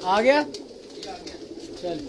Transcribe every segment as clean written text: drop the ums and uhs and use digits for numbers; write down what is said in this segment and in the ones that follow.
आ गया चल।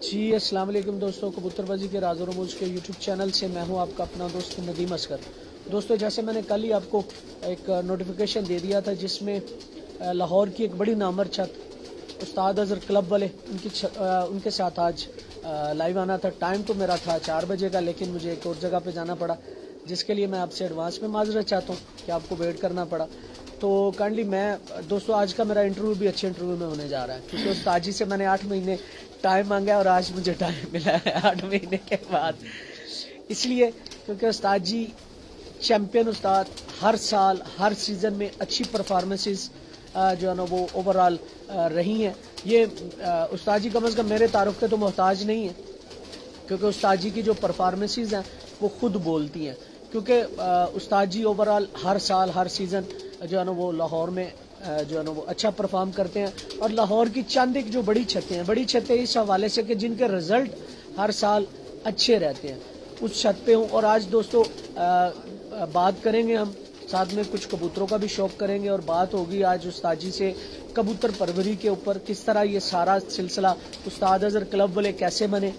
जी अस्सलाम वालेकुम दोस्तों, कबूतरबाजी के राज़ और रमूज़ के यूट्यूब चैनल से मैं हूं आपका अपना दोस्त नदीम असगर। दोस्तों जैसे मैंने कल ही आपको एक नोटिफिकेशन दे दिया था जिसमें लाहौर की एक बड़ी नामवर छत उस्ताद अज़हर क्लब वाले उनके साथ आज लाइव आना था। टाइम तो मेरा था 4 बजे का, लेकिन मुझे एक और जगह पे जाना पड़ा जिसके लिए मैं आपसे एडवांस में माजरत चाहता हूँ कि आपको वेट करना पड़ा। तो काइंडली मैं दोस्तों आज का मेरा इंटरव्यू भी अच्छे इंटरव्यू में होने जा रहा है, क्योंकि उस्ताद जी से मैंने 8 महीने टाइम मांगा और आज मुझे टाइम मिला है 8 महीने के बाद। इसलिए क्योंकि उस्ताद जी चैम्पियन उस्ताद, हर साल हर सीज़न में अच्छी परफॉर्मेंसेस जो है ना वो ओवरऑल रही हैं। ये उस्ताद जी कम अज़ कम मेरे तारुफ के तो मोहताज नहीं है, क्योंकि उस्ताद जी की जो परफॉर्मेंसेस हैं वो खुद बोलती हैं। क्योंकि उस्ताद जी ओवरऑल हर साल हर सीज़न जो है ना वो लाहौर में जो है ना वो अच्छा परफॉर्म करते हैं। और लाहौर की चंद एक जो बड़ी छतें इस हवाले से कि जिनके रिजल्ट हर साल अच्छे रहते हैं, उस छत पे हूँ। और आज दोस्तों बात करेंगे हम, साथ में कुछ कबूतरों का भी शौक करेंगे और बात होगी आज उस्ताद जी से कबूतर परवरी के ऊपर, किस तरह ये सारा सिलसिला उस्ताद अज़हर क्लब वाले कैसे बने,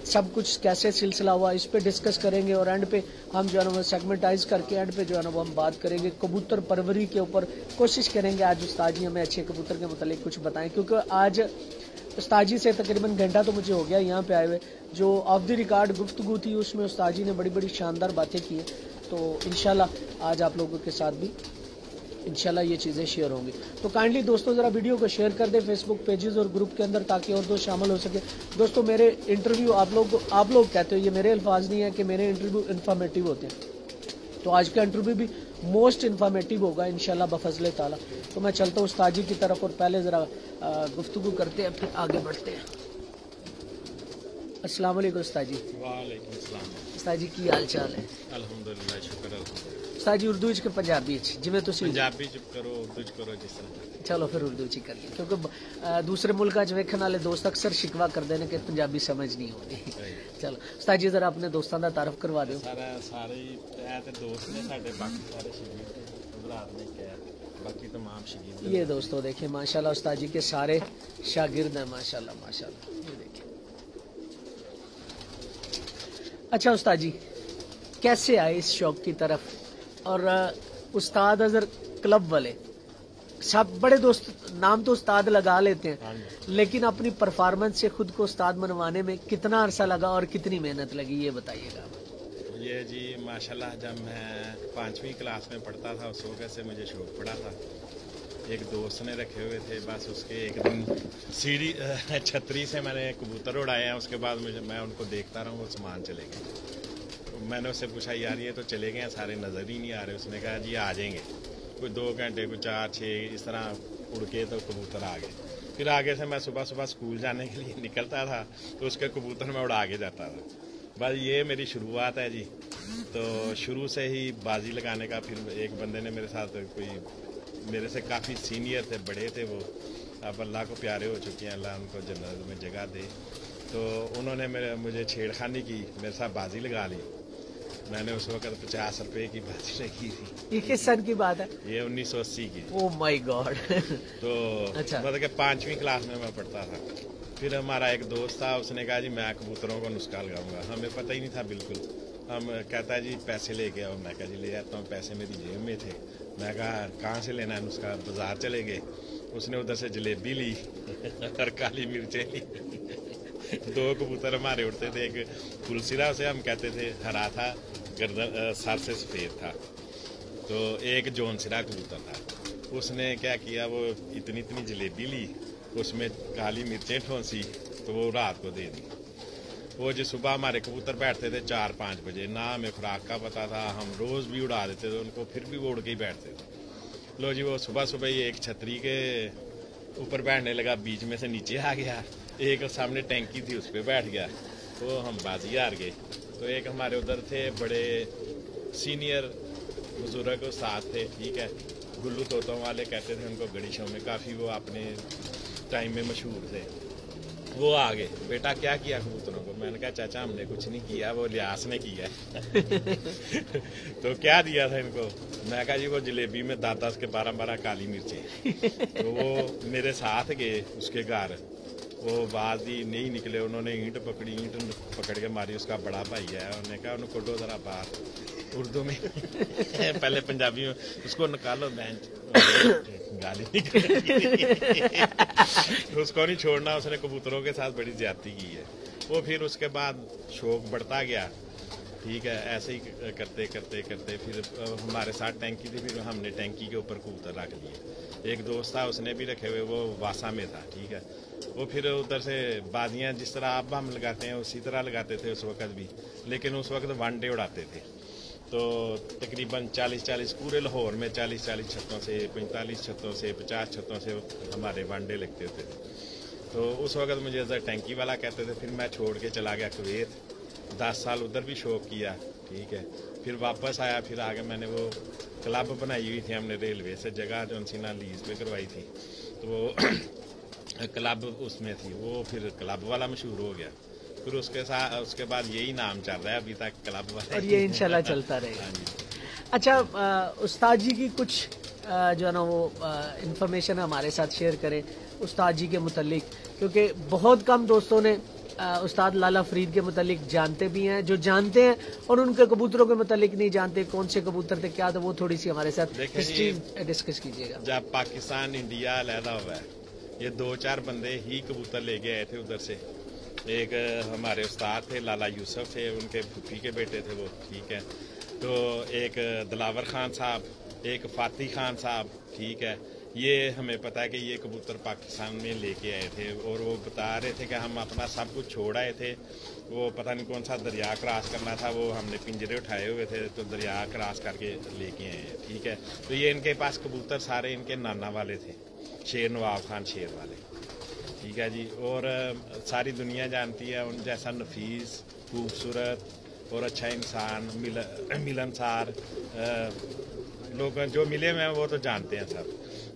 सब कुछ कैसे सिलसिला हुआ, इस पे डिस्कस करेंगे। और एंड पे हम जो है ना वो सेगमेंटाइज करके एंड पे जो है ना वो हम बात करेंगे कबूतर परवरी के ऊपर। कोशिश करेंगे आज उस्ताद जी हमें अच्छे कबूतर के मुतालिक कुछ बताएं, क्योंकि आज उस्ताद जी से तकरीबन घंटा तो मुझे हो गया यहाँ पे आए हुए। जो ऑफ द रिकॉर्ड गुफ्तगू थी उसमें उस्ताद जी ने बड़ी बड़ी शानदार बातें की हैं। तो इंशाल्लाह आज आप लोगों के साथ भी इंशाल्लाह ये चीज़ें शेयर होंगी। तो काइंडली दोस्तों ज़रा वीडियो को शेयर कर दें फेसबुक पेजेस और ग्रुप के अंदर, ताकि और दोस्त शामिल हो सके। दोस्तों मेरे इंटरव्यू आप लोग कहते हो, ये मेरे अल्फाज नहीं है कि मेरे इंटरव्यू इन्फॉर्मेटिव होते हैं। तो आज का इंटरव्यू भी मोस्ट इन्फॉर्मेटिव होगा इंशाल्लाह बफज़ल ताला। तो मैं चलता हूँ उस्ताद जी की तरफ और पहले ज़रा गुफ्तगू करते हैं, फिर आगे बढ़ते हैं। अस्सलाम वालेकुम उस्ताद जी। वालेकुम सलाम उस्ताद जी की हाल चाल है? अल्हम्दुलिल्लाह, शुक्र अल्हम्दुलिल्लाह। उस्ताद जी उर्दू के पंजाबी जिवें तुसीं पंजाबी च करो, उर्दू च करो, जिस तरह। चलो फिर उर्दू च करिए, क्योंकि दूसरे मुल्कों च वेखण वाले दोस्त अक्सर शिकवा करते हैं कि पंजाबी समझ नहीं होती। चलो उस्ताद जी जरा अपने दोस्तों का तारफ करवा दो। सारे दोस्त ने साडे, बाकी सारे शगीर्द भरात ने क्या, बाकी तमाम शगीर्द। ये दोस्तों देखिए माशाल्लाह उस्ताद जी के सारे शागिर्द हैं, माशाल्लाह माशाल्लाह। ये देखिए। अच्छा उस्ताद जी कैसे आए इस शौक की तरफ? और उस्ताद अज़हर क्लब वाले सब बड़े दोस्त नाम तो उस्ताद लगा लेते हैं, लेकिन अपनी परफॉर्मेंस से खुद को उस्ताद मनवाने में कितना अरसा लगा और कितनी मेहनत लगी, ये बताइएगा। ये जी माशाल्लाह जब मैं 5वीं क्लास में पढ़ता था उस वक्त से मुझे शौक पड़ा था। एक दोस्त ने रखे हुए थे, बस उसके एक दिन सीढ़ी छतरी से मैंने कबूतर उड़ाए हैं। उसके बाद मैं उनको देखता रहा, वो सामान चले गए। तो मैंने उससे पूछा यार ये तो चले गए, सारे नज़र ही नहीं आ रहे। उसने कहा जी आ जाएंगे, कोई 2 घंटे, कोई 4-6 इस तरह उड़ के तो कबूतर आ गए। फिर आगे से मैं सुबह सुबह स्कूल जाने के लिए निकलता था तो उसके कबूतर मैं उड़ा के जाता था। बस ये मेरी शुरुआत है जी। तो शुरू से ही बाजी लगाने का, फिर एक बंदे ने मेरे साथ, कोई मेरे से काफ़ी सीनियर थे, बड़े थे वो, अब अल्लाह को प्यारे हो चुके हैं, अल्लाह उनको जन्नत में जगह दे। तो उन्होंने मुझे छेड़खानी की, मेरे साथ बाजी लगा ली। मैंने उस वक्त 50 रुपए की बाजी लगी थी। ये किस सन की बात है? ये 1980 की। Oh my God. तो अच्छा। मतलब कि 5वीं क्लास में मैं पढ़ता था। फिर हमारा एक दोस्त था, उसने कहा जी मैं कबूतरों को नुस्खा लगाऊंगा। हमें पता ही नहीं था बिल्कुल। हम कहता है जी पैसे लेके आओ। मैं कहा जी ले आता हूँ। पैसे मेरी जेब में थे। मैं कहा कहाँ से लेना है नुस्खा? बाजार चले गए। उसने उधर से जलेबी ली और काली मिर्चें ली। 2 कबूतर हमारे उड़ते थे, एक फुलसिरा उसे हम कहते थे, हरा था, गर्दन सर से सफ़ेद था। तो एक जोन सिरा कबूतर था। उसने क्या किया, वो इतनी इतनी जलेबी ली, उसमें काली मिर्चें ठोंसी, तो वो रात को दे दी। वो जो सुबह हमारे कबूतर बैठते थे 4-5 बजे, ना हमें खुराक का पता था, हम रोज़ भी उड़ा देते थे उनको, फिर भी वो उड़ के ही बैठते थे। लो जी, वो सुबह सुबह ही एक छतरी के ऊपर बैठने लगा, बीच में से नीचे आ गया, एक सामने टैंकी थी उस पर बैठ गया, तो हम बाजी हार गए। तो एक हमारे उधर थे बड़े सीनियर बुजुर्ग साथ थे, ठीक है, गुल्लू तोतों वाले कहते थे उनको, गड़ी शो में काफ़ी वो अपने टाइम में मशहूर थे। वो आ गए, बेटा क्या किया कबूतरों को? मैंने कहा चाचा हमने कुछ नहीं किया, वो लियास ने किया। तो क्या दिया था इनको? मैं कहा जी वो जलेबी में 10-10 के 12-12 काली मिर्चें। तो वो मेरे साथ गए उसके घर, वो बाज ही नहीं निकले, उन्होंने ईंट पकड़ के मारी, उसका बड़ा भाई है, उन्होंने कहा उन्हें कोडो जरा बाहर, उर्दू में पहले पंजाबी में, उसको निकालो बेंच, गाली निकली। उसको नहीं छोड़ना, उसने कबूतरों के साथ बड़ी ज्यादती की है। वो फिर उसके बाद शौक बढ़ता गया, ठीक है, ऐसे ही करते करते करते फिर हमारे साथ टैंकी थी, फिर हमने टैंकी के ऊपर कबूतर रख लिए। एक दोस्त था उसने भी रखे हुए, वो वासा में था, ठीक है, वो फिर उधर से बाजियाँ जिस तरह आप हम लगाते हैं उसी तरह लगाते थे उस वक्त भी, लेकिन उस वक्त वनडे उड़ाते थे। तो तकरीबन 40-40 पूरे लाहौर में 40-40 छतों से, 45 छतों से, 50 छतों से हमारे वनडे लगते थे। तो उस वक्त मुझे जरा टैंकी वाला कहते थे। फिर मैं छोड़ के चला गया कुवैत, 10 साल उधर भी शौक किया, ठीक है, फिर वापस आया, फिर आगे मैंने वो क्लब बनाई हुई थी हमने रेलवे से जगह, जो उनसी ना लीज पे करवाई थी, तो वो क्लब उसमें थी, वो फिर क्लब वाला मशहूर हो गया। फिर उसके बाद यही नाम चल रहा है अभी तक, क्लब वाला, और ये इंशाल्लाह चलता रहेगा। अच्छा, उस्ताद जी की कुछ जो है ना वो इंफॉर्मेशन हमारे साथ शेयर करें उस्ताद जी के मुतालिक, क्योंकि बहुत कम दोस्तों ने उस्ताद लाला फरीद के मुतालिक जानते भी हैं, जो जानते हैं और उनके कबूतरों के मुतालिक नहीं जानते, कौन से कबूतर थे क्या, तो वो थोड़ी सी हमारे साथ हिस्ट्री डिस्कस कीजिएगा। जब पाकिस्तान इंडिया अलहदा हुआ है, ये 2-4 बंदे ही कबूतर ले गए आए थे उधर से। एक हमारे उस्ताद थे लाला यूसुफ थे, उनके फूफी के बेटे थे वो, ठीक है, तो एक दिलावर खान साहब, एक फाती खान साहब, ठीक है, ये हमें पता है कि ये कबूतर पाकिस्तान में लेके आए थे, और वो बता रहे थे कि हम अपना सब कुछ छोड़ आए थे, वो पता नहीं कौन सा दरिया क्रॉस करना था, वो हमने पिंजरे उठाए हुए थे, तो दरिया क्रॉस करके लेके आए हैं, ठीक है। तो ये इनके पास कबूतर सारे इनके नाना वाले थे, शेर नवाब खान शेर वाले, ठीक है जी। और सारी दुनिया जानती है उन जैसा नफीस, खूबसूरत और अच्छा इंसान, मिलनसार लोग जो मिले हुए हैं वो तो जानते हैं सब,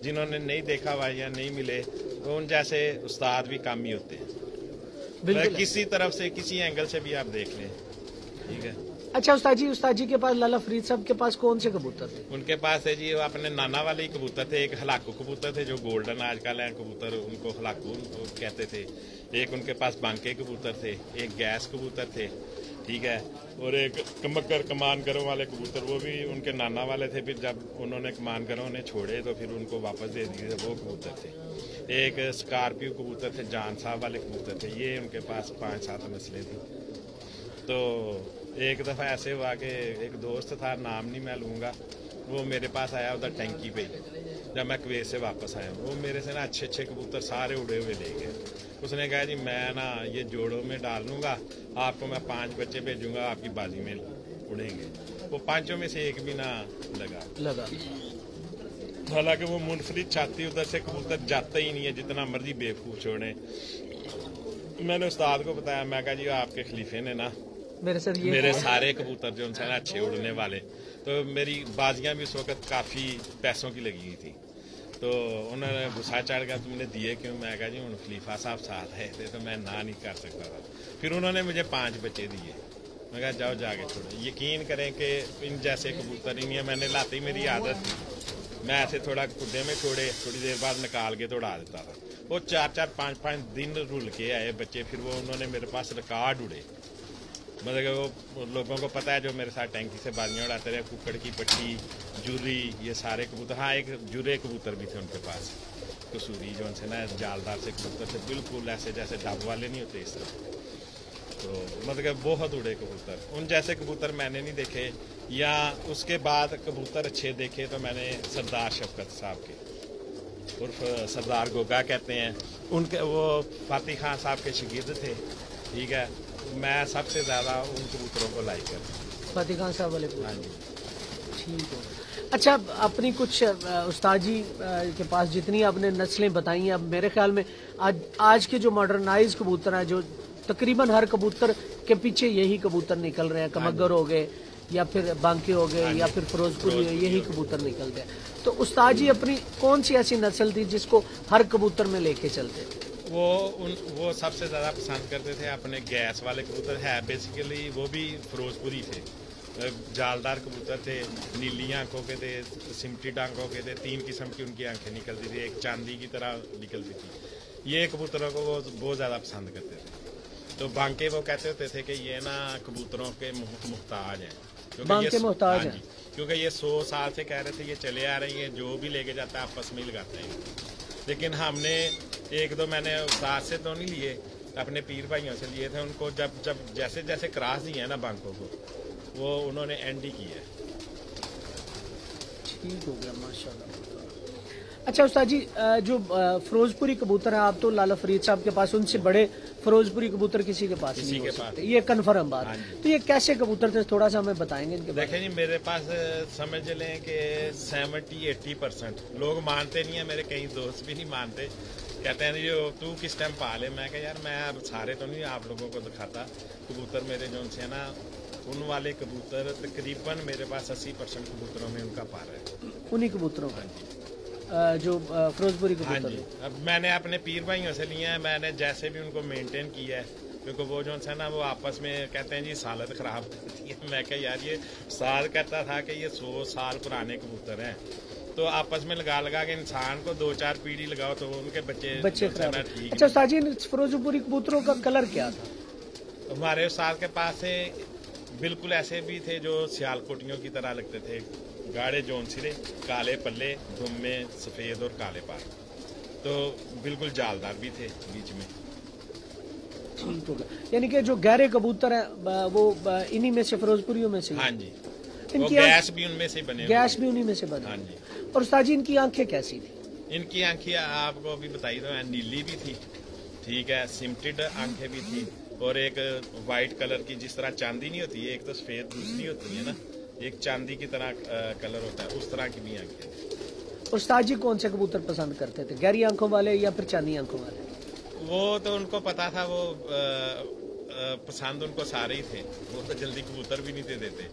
जिन्होंने नहीं देखा हुआ या नहीं मिले, तो उन जैसे उस्ताद भी कम ही होते हैं, किसी तरफ से, किसी एंगल से भी आप देख लें, ठीक है। अच्छा, उस्ताद जी के पास, लाला फरीद साहब के पास कौन से कबूतर थे? उनके पास है जी, वो अपने नाना वाले ही कबूतर थे। एक हलाकू कबूतर थे जो गोल्डन आजकल है कबूतर, उनको हलाकू कहते थे। एक उनके पास बांके कबूतर थे, एक गैस कबूतर थे, ठीक है, और एक कमान करों वाले कबूतर, वो भी उनके नाना वाले थे। फिर जब उन्होंने कमान करों ने छोड़े तो फिर उनको वापस दे दिए, वो कबूतर थे। एक स्कॉर्पियो कबूतर थे, जान साहब वाले कबूतर थे, ये उनके पास 5-7 नस्लें थी। तो एक दफ़ा ऐसे हुआ कि एक दोस्त था, नाम नहीं मैं लूँगा, वो मेरे पास आया उधर टैंकी पे, जब मैं कुवैत से वापस आया, वो मेरे से ना अच्छे कबूतर सारे उड़े हुए ले गए। उसने कहा जी मैं ना ये जोड़ों में डाल लूँगा, आपको मैं 5 बच्चे भेजूँगा, आपकी बाजी में उड़ेंगे। वो 5 में से एक भी ना लगा। हालांकि वो मुनफरिद छाती, उधर से कबूतर जाता ही नहीं है, जितना मर्जी बेवकूफ़ छोड़े। मैंने उस्ताद को बताया, मैं कहा जी आपके खलीफे ने ना मेरे सारे कबूतर जो उनसे ना अच्छे उड़ने वाले, तो मेरी बाजियां भी उस वक्त काफ़ी पैसों की लगी हुई थी। तो उन्होंने गुस्सा चढ़ गया, तुमने दिए क्यों? मैं कहा जी उन खलीफा साहब साथ आए थे तो मैं ना नहीं कर सकता था। फिर उन्होंने मुझे 5 बच्चे दिए। मैं कहा जाओ जाके छोड़ो। यकीन करें कि इन जैसे कबूतर ही नहीं है, मैंने लाते ही मेरी आदत थी, मैं ऐसे थोड़ा खुदे में छोड़े, थोड़ी देर बाद निकाल के तो उड़ा देता था। वो 4-4, 5-5 दिन रुल के आए बच्चे, फिर वो उन्होंने मेरे पास रिकॉर्ड उड़े। मतलब वो लोगों को पता है जो मेरे साथ टैंकी से बाजियाँ उड़ाते रहे, कुकड़ की पट्टी, जुर्री, ये सारे कबूतर। हाँ, एक जुरे कबूतर भी थे उनके पास, कसूरी, जो उनसे ना जालदार से कबूतर थे, बिल्कुल ऐसे जैसे डब वाले नहीं होते इस तरह। तो मतलब बहुत उड़े कबूतर, उन जैसे कबूतर मैंने नहीं देखे। या उसके बाद कबूतर अच्छे देखे तो मैंने सरदार शफकत साहब के, उर्फ सरदार गोगा कहते हैं, उनके वो फातिह खान साहब के शागिर्द थे। ठीक है, मैं सबसे ज़्यादा उन कबूतरों को लाइक करता हूँ, फातिह खान साहब वाले। हाँ जी। ठीक है। अच्छा, अपनी कुछ उस्ताद जी के पास जितनी आपने नस्लें बताई हैं, अब मेरे ख्याल में आज के जो मॉडर्नाइज कबूतर हैं, जो तकरीबन हर कबूतर के पीछे यही कबूतर निकल रहे हैं, कमगर हो गए या फिर बांके हो गए या फिर फिरोजपुरी, यही कबूतर निकलते हैं। तो उस्ताद जी अपनी कौन सी ऐसी नस्ल थी जिसको हर कबूतर में लेके चलते? वो सबसे ज़्यादा पसंद करते थे अपने गैस वाले कबूतर, है बेसिकली वो भी फिरोजपुरी थे, जालदार कबूतर थे, नीली आंखों के थे, सिमटी टांगों के थे, 3 किस्म की उनकी आंखें निकलती थी, एक चांदी की तरह निकलती थी। ये कबूतरों को वो बहुत ज़्यादा पसंद करते थे। तो बांके वो कहते होते थे कि ये ना कबूतरों के मुहताज हैं, बांके मुहताज हैं, क्योंकि ये 100 साल से कह रहे थे ये चले आ रही हैं, जो भी लेके जाता है आपस में लगाते हैं। लेकिन हमने 1-2 मैंने उस्ताद से तो नहीं लिए, अपने पीर भाइयों से लिए थे। उनको जब जैसे जैसे क्रॉस दिए हैं ना बांकों को, वो उन्होंने एंडी की है। ठीक हो गया, माशाल्लाह। अच्छा उस्ताद जी, जो फिरोजपुरी कबूतर है, आप तो लाला फरीद साहब के पास, उनसे बड़े फिरोजपुरी कबूतर किसी के पास नहीं हो सकते, ये कन्फर्म बात। तो ये कैसे कबूतर थे, थोड़ा सा हमें बताएंगे इनके? देखें जी, मेरे पास समझ लें कि 70-80% लोग मानते नहीं है, मेरे कई दोस्त भी नहीं मानते, कहते हैं ये तू किस टाइम पाले। मैं कह यार मैं अब सारे तो नहीं आप लोगों को दिखाता कबूतर मेरे जो से ना, उन वाले कबूतर तकरीबन मेरे पास 80% कबूतरों में उनका पार है, उन्हीं कबूतरों का जो फिरोजपुरी कबूतर। अब मैंने अपने पीर भाइयों से लिया है, मैंने जैसे भी उनको मेंटेन किया है, क्योंकि वो जो है ना वो आपस में कहते हैं जी सालत खराब करती है। मैं कह यार ये साल कहता था कि ये 100 साल पुराने कबूतर हैं, तो आपस में लगा के इंसान को 2-4 पीढ़ी लगाओ तो उनके बच्चे खराब। अच्छा उस्ताद जी, फिरोजपुरी कबूतरों का कलर क्या था? हमारे उस्ताद के पास से बिल्कुल ऐसे भी थे जो सियालकोटियों की तरह लगते थे, गाढ़े जोन सिरे, काले पल्ले, दुम्मे सफ़ेद और काले पार, तो बिल्कुल जालदार भी थे बीच में। ठीक हो गया, यानी कि जो गहरे कबूतर है वो इन्हीं में से, फिरोजपुरियों में से? हाँ जी, वो गैस भी उनमें से बने, गैस भी उन्हीं में से बने। हाँ जी। और उस्ताद जी इनकी आंखें कैसी थी? इनकी आंखें आपको अभी बताई तो, नीली भी थी, ठीक है, सिमटेड आंखें भी थी, और एक वाइट कलर की, जिस तरह चांदी नहीं होती है, एक तो सफेद दूसरी होती है ना, एक चांदी की तरह कलर होता है, उस तरह की भी आंखें। उस्ताद जी कौन से कबूतर पसंद करते थे, गहरी आंखों वाले या फिर चांदी आंखों वाले? वो तो उनको पता था, वो पसंद उनको सारे ही थे, वो तो जल्दी कबूतर भी नहीं दे देते।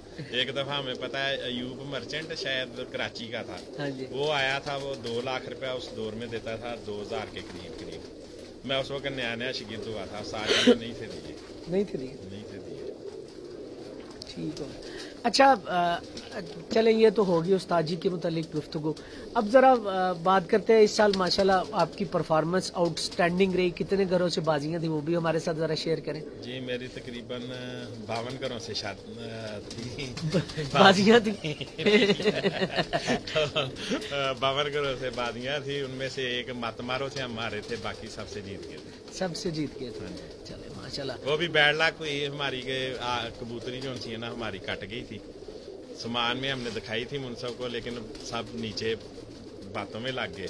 एक दफा हमें पता है अयूब मर्चेंट शायद कराची का था, हाँ जी। वो आया था, वो 2 लाख रुपया उस दौर में देता था, 2000 के करीब। मैं उस वक्त नया शिगिर्द हुआ था, सारे नहीं थे दिए। नहीं थे दिए। ठीक हो। अच्छा चलें, ये तो होगी उस्ताद जी के मुतालिक गुफ्तगू। अब ज़रा बात करते हैं, इस साल माशाल्लाह आपकी परफॉर्मेंस आउटस्टैंडिंग रही, कितने घरों से बाजियां थी वो भी हमारे साथ ज़रा शेयर करें। जी मेरी तकरीबन 52 घरों से थी बाजियां थी। तो 52 घरों से बाजियां थी, उनमें से एक मतमारों से हम हारे थे, बाकी सबसे जीत गए थे। सबसे जीत गए थे, चले माशाल्लाह। वो भी बैड लक हुई हमारी के, कबूतरी जो थी ना हमारी कट गई थी, सामान में हमने दिखाई थी मुनसब को, लेकिन सब नीचे बातों में लग गए,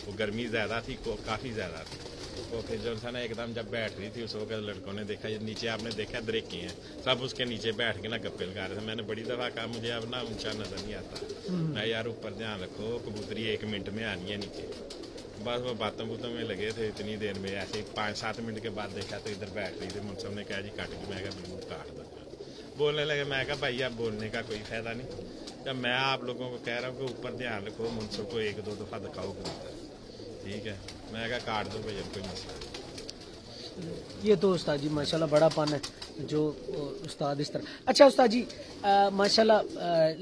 वो गर्मी ज़्यादा थी, काफ़ी ज़्यादा थी। तो फिर जो था ना एकदम जब बैठ रही थी, उस वक्त लड़कों ने देखा, ये नीचे आपने देखा दरेके हैं, सब उसके नीचे बैठ के ना गप्पे लगा रहे थे। मैंने बड़ी दफ़ा कहा मुझे अब ना ऊंचा नज़र नहीं आता, मैं यार ऊपर ध्यान रखो, कबूतरी 1 मिनट में आनी है नीचे। बस वो बातों में लगे थे, इतनी देर में ऐसे 5-7 मिनट के बाद देखा तो इधर बैठ रही थी। मुनसब ने कहा जी काट के, मैं बिल्कुल काट दो। बोलने लगे, मैं कहा भाई अब बोलने का कोई फायदा नहीं, जब मैं आप लोगों को कह रहा हूँ कि ऊपर ध्यान रखो, मुनसब को 1-2 दफ़ा दिखाओ कबूतर, ठीक है, मैं कहा काट दो भैया, कोई मसला। ये तो उस्ताद जी माशाल्लाह बड़ा पान है जो उस्ताद इस तरह। अच्छा उस्ताद जी माशाल्लाह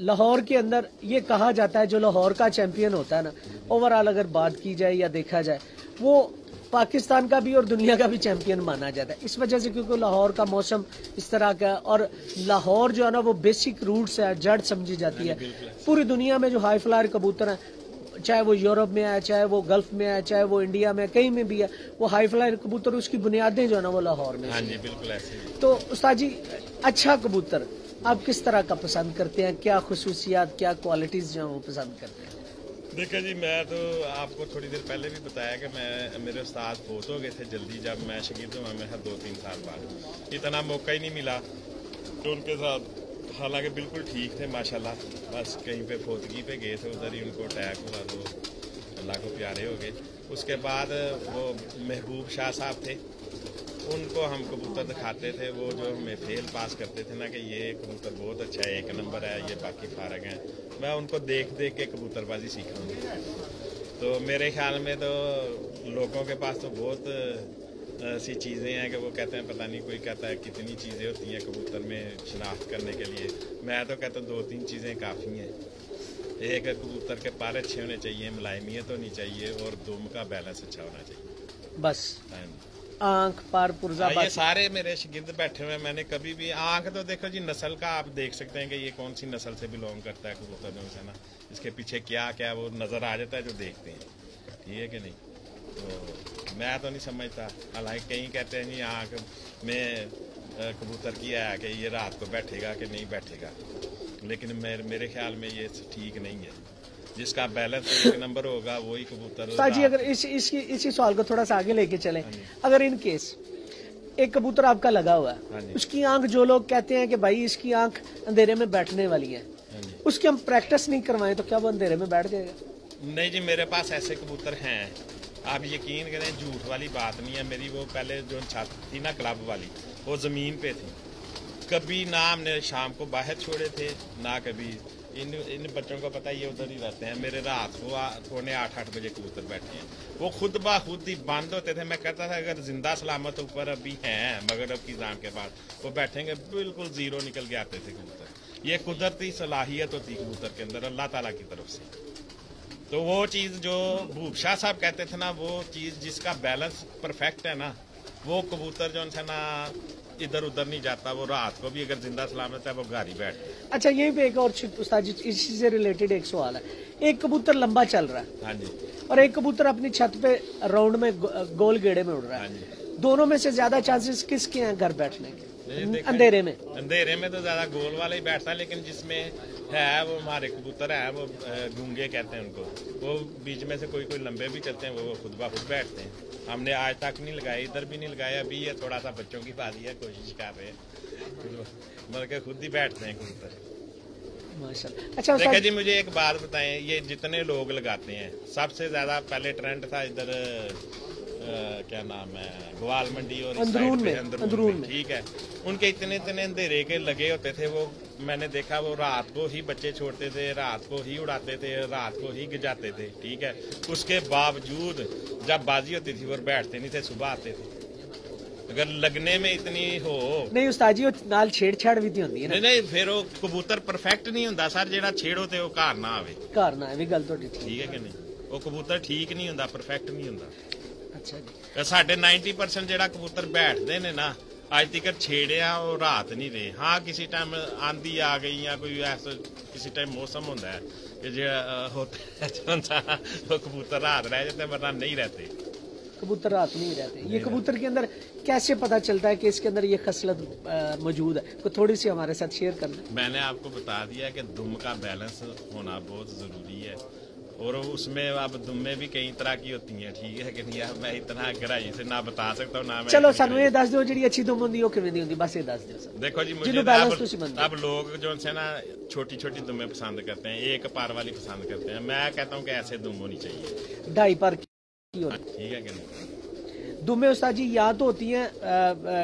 लाहौर के अंदर ये कहा जाता है, जो लाहौर का चैंपियन होता है ना, ओवरऑल अगर बात की जाए या देखा जाए, वो पाकिस्तान का भी और दुनिया का भी चैंपियन माना जाता है, इस वजह से क्योंकि लाहौर का मौसम इस तरह का, और लाहौर जो है ना वो बेसिक रूट्स है, जड़ समझी जाती है। पूरी दुनिया में जो हाई फ्लायर कबूतर हैं, चाहे वो यूरोप में है, चाहे वो गल्फ में है, चाहे वो इंडिया में, कहीं में भी है, वो हाई फ्लायर कबूतर उसकी बुनियादें जो है ना वो लाहौर में। हाँ जी, बिल्कुल ऐसे। तो उस्ताद जी, अच्छा कबूतर आप किस तरह का पसंद करते हैं? क्या खुसूसियात, क्या क्वालिटीज जो है वो पसंद करते हैं? देखिए जी, मैं तो आपको थोड़ी देर पहले भी बताया कि मेरे उस्ताद फोत हो गए थे जल्दी, जब मैं शागिर्द हुआ मैं 2-3 साल बाद, इतना मौका ही नहीं मिला तो उनके साथ, हालांकि बिल्कुल ठीक थे माशाल्लाह, बस कहीं पे फोतगी पे गए थे, उधर ही उनको अटैक हुआ तो अल्लाह को प्यारे हो गए। उसके बाद वो महबूब शाह साहब थे, उनको हम कबूतर दिखाते थे, वो जो हमें फेल पास करते थे ना कि ये कबूतर बहुत अच्छा है, 1 नंबर है, ये बाकी फारग हैं, मैं उनको देख देख के कबूतरबाजी सीखा। तो मेरे ख्याल में तो लोगों के पास तो बहुत ऐसी चीज़ें हैं कि वो कहते हैं, पता नहीं, कोई कहता है कितनी चीज़ें होती हैं कबूतर में शिनाख्त करने के लिए। मैं तो कहता हूँ 2-3 चीज़ें काफ़ी हैं। एक, कबूतर के पर अच्छे होने चाहिए, मुलायमियत होनी चाहिए, और दुम का बैलेंस अच्छा होना चाहिए, बस। आंख, पार, पुर्जा, ये सारे मेरे शागिर्द बैठे हुए हैं। मैंने कभी भी, आंख तो देखो जी, नस्ल का आप देख सकते हैं कि ये कौन सी नस्ल से बिलोंग करता है कबूतर जो है ना, इसके पीछे क्या क्या वो नज़र आ जाता है जो देखते हैं, ठीक है कि नहीं। तो मैं तो नहीं समझता, हालांकि कहीं कहते हैं जी आँख में कबूतर की है कि ये रात को बैठेगा कि नहीं बैठेगा, लेकिन मेरे ख्याल में ये ठीक नहीं है। जिसका बैलेंस 1 नंबर होगा वही कबूतर। जी, अगर इसी सवाल को थोड़ा सा आगे लेके चलें, अगर इन केस एक कबूतर आपका लगा हुआ है, उसकी आंख, जो लोग कहते हैं कि भाई इसकी आंख अंधेरे में बैठने वाली है, उसकी हम प्रैक्टिस नहीं करवाएं तो क्या वो अंधेरे में बैठ जाएगा? नहीं जी, मेरे पास ऐसे कबूतर हैं, आप यकीन करें, झूठ वाली बात नहीं है मेरी। वो पहले जो छत थी ना क्लब वाली, वो ज़मीन पे थी, कभी ना हमने शाम को बाहर छोड़े थे ना कभी। इन बच्चों को पता ही, ये उधर ही रहते हैं। मेरे रात को 7:45-8 बजे कबूतर बैठे हैं, वो खुद ब खुद ही बंद होते थे। मैं कहता था अगर जिंदा सलामत ऊपर अभी हैं मगरब की जान के बाद वो बैठेंगे, बिल्कुल जीरो निकल के आते थे कबूतर। ये कुदरती सलाहियत होती कबूतर के अंदर अल्लाह ताला की तरफ से। तो वो चीज़ जो भूप शाह साहब कहते थे ना, वो चीज़ जिसका बैलेंस परफेक्ट है ना, वो कबूतर जो है ना इधर उधर नहीं जाता, वो रात को भी अगर जिंदा सलामत है वो घर ही बैठ। अच्छा, यहीं पे एक और उस्ताद जी, इसी से रिलेटेड एक सवाल है। एक कबूतर लंबा चल रहा है, हाँ जी, और एक कबूतर अपनी छत पे राउंड में गोल गेड़े में उड़ रहा है, हाँ जी, दोनों में से ज्यादा चांसेस किसके हैं घर बैठने के? अंधेरे में। अंधेरे में तो ज्यादा गोल वाला ही बैठता है, लेकिन जिसमें है वो हमारे कबूतर है, वो गूंगे कहते हैं उनको, वो बीच में से कोई कोई लंबे भी चलते हैं, वो खुद ब खुद बैठते हैं। हमने आज तक नहीं लगाए, इधर भी नहीं लगाया, अभी ये थोड़ा सा बच्चों की बात है, कोशिश कर रहे हैं, मतलब खुद ही बैठते हैं कबूतर, माशाल्लाह। अच्छा देखिए जी, मुझे एक बात बताएं, ये जितने लोग लगाते हैं, सबसे ज्यादा पहले ट्रेंड था इधर क्या नाम है, ग्वाल मंडी और अंदरून में, ठीक है, उनके इतने अंधेरे के लगे होते थे, वो मैंने देखा वो रात को ही बच्चे छोड़ते थे, रात को ही उड़ाते थे, रात को ही गिजाते थे, ठीक है। उसके बावजूद जब बाजी होती थी वो बैठते नहीं थे, सुबह आते थे। अगर लगने में इतनी हो नहीं उस्ताद जी, नाल छेड़छाड़ भी होती है ना, नहीं फिर वो कबूतर परफेक्ट नहीं होता सर, जेड़ा छेड़ो ते वो घर ना आवे, घर ना आवे, गल तो ठीक है कि नहीं, वो कबूतर ठीक नहीं होता, परफेक्ट नहीं होता। अच्छा जी, साढ़े 90% जेड़ा कबूतर बैठते ने ना आज तक छेड़िया वो रात नहीं रहे। हाँ, किसी टाइम आंधी आ गई या कोई ऐसा किसी टाइम मौसम होता है कि जो होता है वो कबूतर रात रह जाते हैं, वरना नहीं रहते कबूतर, रात नहीं रहते। ये कबूतर के अंदर कैसे पता चलता है कि इसके अंदर ये खसलत मौजूद है? तो थोड़ी सी हमारे साथ शेयर करना। मैंने आपको बता दिया कि दुम का बैलेंस होना बहुत जरूरी है, और उसमें अब दुम्मे भी कई तरह की होती हैं, ठीक है कि नहीं, मैं इतना गहराई से ना बता सकता हूँ ना मैं। चलो सानू ये दस दो जी अच्छी दुम होंगी वो किवें दी होंगी, बस ये दस दो। देखो जी, मुझे अब लोग जो है ना छोटी छोटी दुम्मे पसंद करते हैं, 1 पार वाली पसंद करते हैं। मैं कहता हूँ कि ऐसे दुम होनी चाहिए 2.5 पार की होनी, ठीक है कि नहीं। दुम्मे उस्ताद जी या तो होती है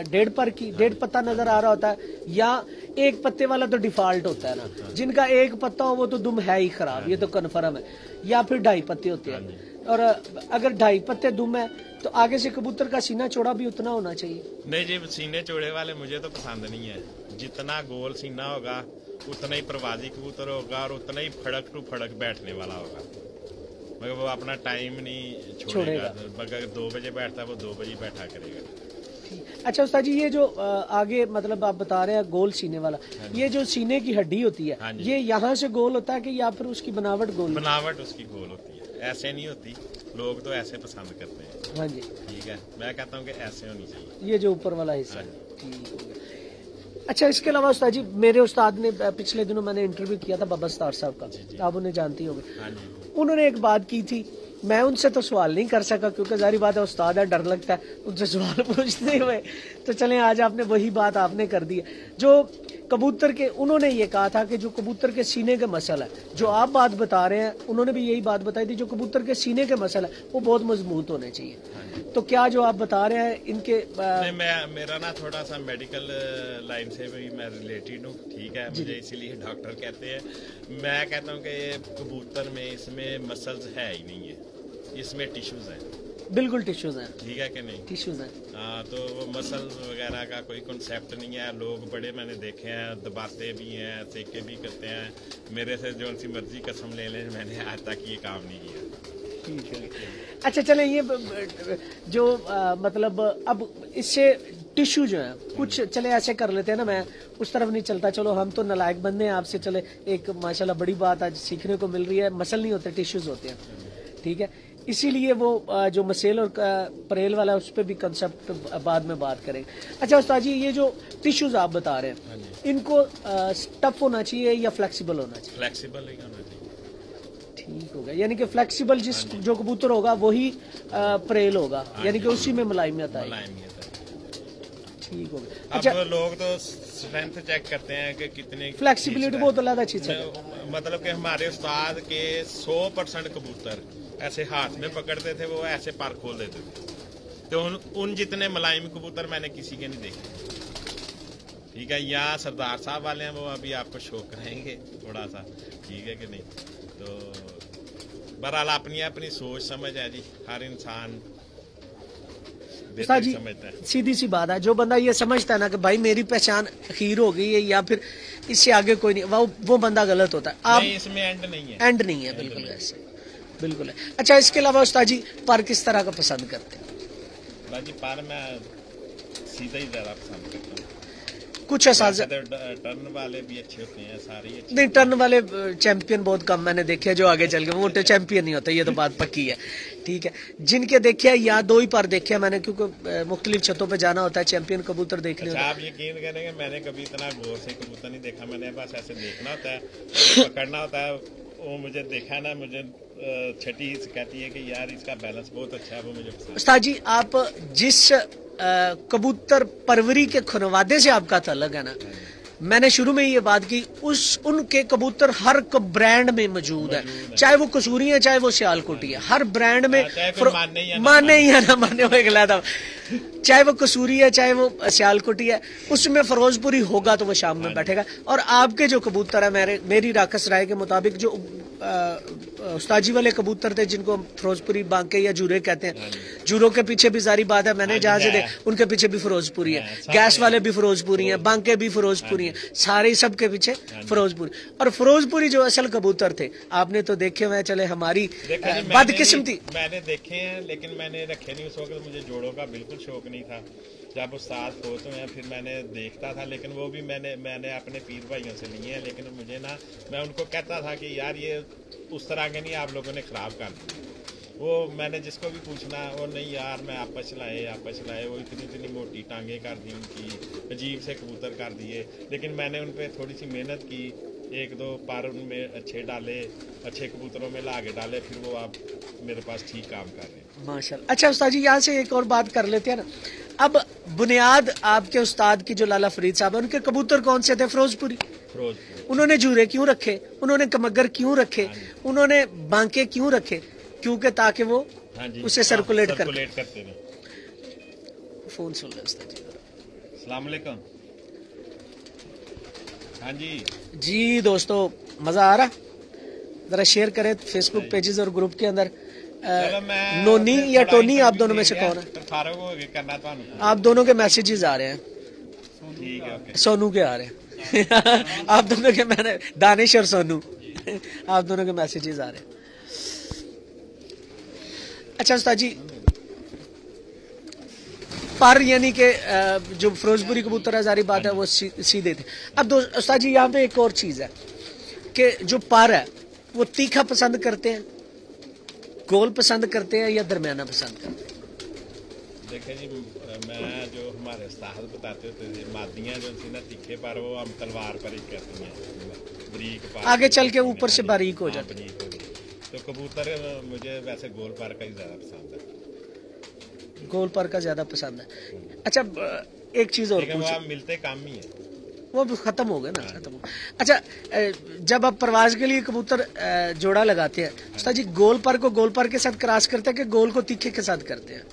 1.5 पर की, 1.5 पत्ता नजर आ रहा होता है, या 1 पत्ते वाला तो डिफॉल्ट होता है ना, जिनका 1 पत्ता हो वो तो दुम है ही खराब, ये तो कन्फर्म है, या फिर 2.5 पत्ते होते हैं। और अगर 2.5 पत्ते दुम है तो आगे से कबूतर का सीना चौड़ा भी उतना होना चाहिए। नहीं जी, सीने चौड़े वाले मुझे तो पसंद नहीं है। जितना गोल सीना होगा उतना ही प्रवासी कबूतर होगा और उतना ही फड़क टू फड़क बैठने वाला होगा, मगर वो अपना टाइम नहीं छोड़ेगा। अगर 2 बजे बैठता है वो 2 बजे बैठा करेगा। अच्छा उस्ताद जी, ये जो आगे मतलब आप बता रहे हैं गोल सीने वाला, ये जो सीने की हड्डी होती है, ये यहाँ से गोल होता है कि या फिर उसकी बनावट गोल? बनावट उसकी गोल होती है। ऐसे नहीं होती, लोग तो ऐसे पसंद करते हैं। हाँ जी, ठीक है, मैं कहता हूँ कि ऐसे होनी चाहिए। ये जो ऊपर वाला हिस्सा है, ठीक हो गया। अच्छा, इसके अलावा उस्ताद जी, मेरे उस्ताद ने पिछले दिनों मैंने इंटरव्यू किया था बाबा सत्तार साहब का, आप उन्हें जानती होंगे। हाँ जी। उन्होंने एक बात की थी, मैं उनसे तो सवाल नहीं कर सका क्योंकि जारी बात है उस्ताद है, डर लगता है उनसे सवाल पूछते हुए, तो चलें आज आपने वही बात आपने कर दी है। जो कबूतर के, उन्होंने ये कहा था कि जो कबूतर के सीने के मसल है, जो आप बात बता रहे हैं, उन्होंने भी यही बात बताई थी, जो कबूतर के सीने के मसल है वो बहुत मजबूत होने चाहिए। तो क्या जो आप बता रहे हैं इनके मेरा ना थोड़ा सा मेडिकल लाइन से भी मैं रिलेटेड हूँ, ठीक है, मुझे इसीलिए डॉक्टर कहते हैं। मैं कहता हूँ कि कबूतर में इसमें मसल्स है ही नहीं है, इसमें टिश्यूज हैं। बिल्कुल टिश्यूज हैं, ठीक है कि नहीं, टिश्यूज हैं। हाँ, तो वो मसल्स वगैरह का कोई कॉन्सेप्ट नहीं है। लोग बड़े मैंने देखे हैं, दबाते भी हैं, सेके भी करते हैं। मेरे से जो सी मर्जी कसम ले लें, मैंने आज तक ये काम नहीं किया। ठीक है। अच्छा चलें, ये जो मतलब अब इससे टिश्यू जो है कुछ, चले ऐसे कर लेते हैं ना, मैं उस तरफ नहीं चलता, चलो हम तो नालायक बंदे हैं आपसे, चले एक माशाल्लाह बड़ी बात आज सीखने को मिल रही है, मसल नहीं होते टिश्यूज होते हैं, ठीक है। इसीलिए वो जो मसेल और परेल वाला है उस पर भी कंसेप्ट बाद में बात करेंगे। अच्छा उस्ताद जी, ये जो टिश्यूज आप बता रहे हैं, इनको टफ होना चाहिए या फ्लेक्सिबल होना चाहिए? फ्लेक्सिबल ही होना चाहिए। ठीक होगा, यानी कि फ्लेक्सिबल जो कबूतर होगा वही परेल होगा, यानी कि उसी में मुलायमियत आएगी। ठीक हो गया। अच्छा, अब लोग तो स्ट्रेंथ चेक करते हैं कि कितने फ्लेक्सिबिलिटी बहुत अलग चीज है। मतलब कि हमारे उस्ताद के 100% कबूतर ऐसे हाथ में पकड़ते थे, वो ऐसे पर खोल देते थे, तो उन जितने मुलायम कबूतर मैंने किसी के नहीं देखे। ठीक है, यहाँ सरदार साहब वाले हैं, वो अभी आपको शो कराएंगे थोड़ा सा, ठीक है कि नहीं। तो बहरहाल अपनी अपनी सोच समझ है जी, हर इंसान जी सीधी सी बात है, जो बंदा ये समझता है ना कि भाई मेरी पहचान खीर हो गई है या फिर इससे आगे कोई नहीं, वो बंदा गलत होता है। आप नहीं, इसमें एंड नहीं है, एंड नहीं है, बिल्कुल ऐसे, बिल्कुल है। अच्छा, इसके अलावा उस्ताद जी पर किस तरह का पसंद करते हैं? बाजी पर मैं सीधा ही ज्यादा पसंद करता हूँ। कुछ एहसास, टर्न वाले भी अच्छे होते हैं, सारे अच्छे। नहीं, टर्न वाले चैंपियन बहुत कम मैंने देखे हैं जो आगे चल के वो चैंपियन नहीं होते, ये तो बात पक्की है। ठीक है, जिनके देखे या दो ही पर देखे मैंने, क्योंकि मुख्तलिफ छतों पे जाना होता है चैंपियन कबूतर देखने। अच्छा, आप यकीन करेंगे मैंने कभी इतना गौर से कबूतर नहीं देखा, मैंने बस ऐसे देखना होता है, पकड़ना होता है, वो मुझे देखा ना, मुझे छठी कहती है कि यार इसका बैलेंस बहुत अच्छा है, वो मुझे पसंद। उस्ताद जी, आप जिस कबूतर परवरी के खुनवादे से आपका ताल्लुक है ना, मैंने शुरू में ये बात की, उनके कबूतर हर ब्रांड में मौजूद है, चाहे वो कसूरी है चाहे वो सियालकोटी है, हर ब्रांड में माने या ना माने वो अगला था, चाहे वो कसूरी है चाहे वो सियालकोटी है, उसमें फिरोजपुरी होगा तो वो शाम में बैठेगा। और आपके जो कबूतर है, मेरी राकस राय के मुताबिक जो उस्ताजी वाले कबूतर थे जिनको फिरोजपुरी बांके या जूरे कहते हैं, जूरों के पीछे भी जारी बात है, मैंने जहाँ से दे उनके पीछे भी फिरोजपुरी है, गैस वाले भी फिरोजपुरी है, बांके भी फिरोजपुरी है, सारे सबके पीछे फिरोजपुरी। और फिरोजपुरी जो असल कबूतर थे आपने तो देखे हुए, चले हमारी बदकिस्मती मैंने देखे हैं, लेकिन मैंने रखे नहीं उस वक्त, मुझे जोड़ों का बिल्कुल शौक नहीं था। जब उस्ताद फोत हुए हैं फिर मैंने देखता था, लेकिन वो भी मैंने अपने पीर भाइयों से लिए हैं, लेकिन मुझे ना, मैं उनको कहता था कि यार ये उस तरह के नहीं, आप लोगों ने खराब कर दिया। वो मैंने जिसको भी पूछना, वो नहीं यार मैं आपस चलाए, वो इतनी मोटी टांगे कर दी उनकी, अजीब से कबूतर कर दिए, लेकिन मैंने उन पर थोड़ी सी मेहनत की, एक दो पर उनमें अच्छे डाले, अच्छे कबूतरों में लागे डाले, फिर वो आप मेरे पास ठीक काम कर रहे हैं माशाल्लाह। अच्छा उस्ताद जी, यहाँ से एक और बात कर लेते हैं ना, अब बुनियाद आपके उस्ताद की जो लाला फरीद साहब है, उनके कबूतर कौन से थे? फिरोजपुरी। उन्होंने जूरे क्यों रखे, उन्होंने कमगर क्यों रखे, उन्होंने बांके क्यों रखे? क्योंकि ताकि वो उसे सर्कुलेट करते रहे। फोन सुन ले उस्ताद जी। अस्सलाम वालेकुम। हाँ जी दोस्तों, मजा आ रहा? जरा शेयर करें फेसबुक पेजेस और ग्रुप के अंदर। नोनी या टोनी, आप दोनों में से कौन है? आप दोनों के मैसेजेस आ रहे हैं, सोनू के आ रहे हैं आप दोनों के, मैंने दानिश और सोनू आप दोनों के मैसेजेस आ रहे हैं। अच्छा उस्ताद जी, पर यानी कि जो फिरोजपुरी कबूतर है, जारी बात है वो सीधे थे। अब उस्ताद जी, यहाँ पे एक और चीज है कि जो पर है वो तीखा पसंद करते हैं, गोल पसंद करते हैं या दरमियाना पसंद करते हैं? देखिए जी, मैं जो हमारे उस्ताद बताते होते थे, मादियाँ जो थी ना तीखे पर, वो हम तलवार पर ही करती हैं, बरीक पर आगे चल के ऊपर से बारीक हो जाते हैं। तो कबूतर मुझे वैसे गोल पर का ही ज्यादा पसंद है। गोल पर का ज्यादा पसंद है। अच्छा, एक चीज और पूछो, मिलते काम ही है, वो खत्म हो गया ना, खत्म हो। अच्छा, जब आप परवाज के लिए कबूतर जोड़ा लगाते हैं उस्ताद जी, गोल पर को गोल पर के साथ क्रॉस करते हैं कि गोल को तीखे के साथ करते हैं?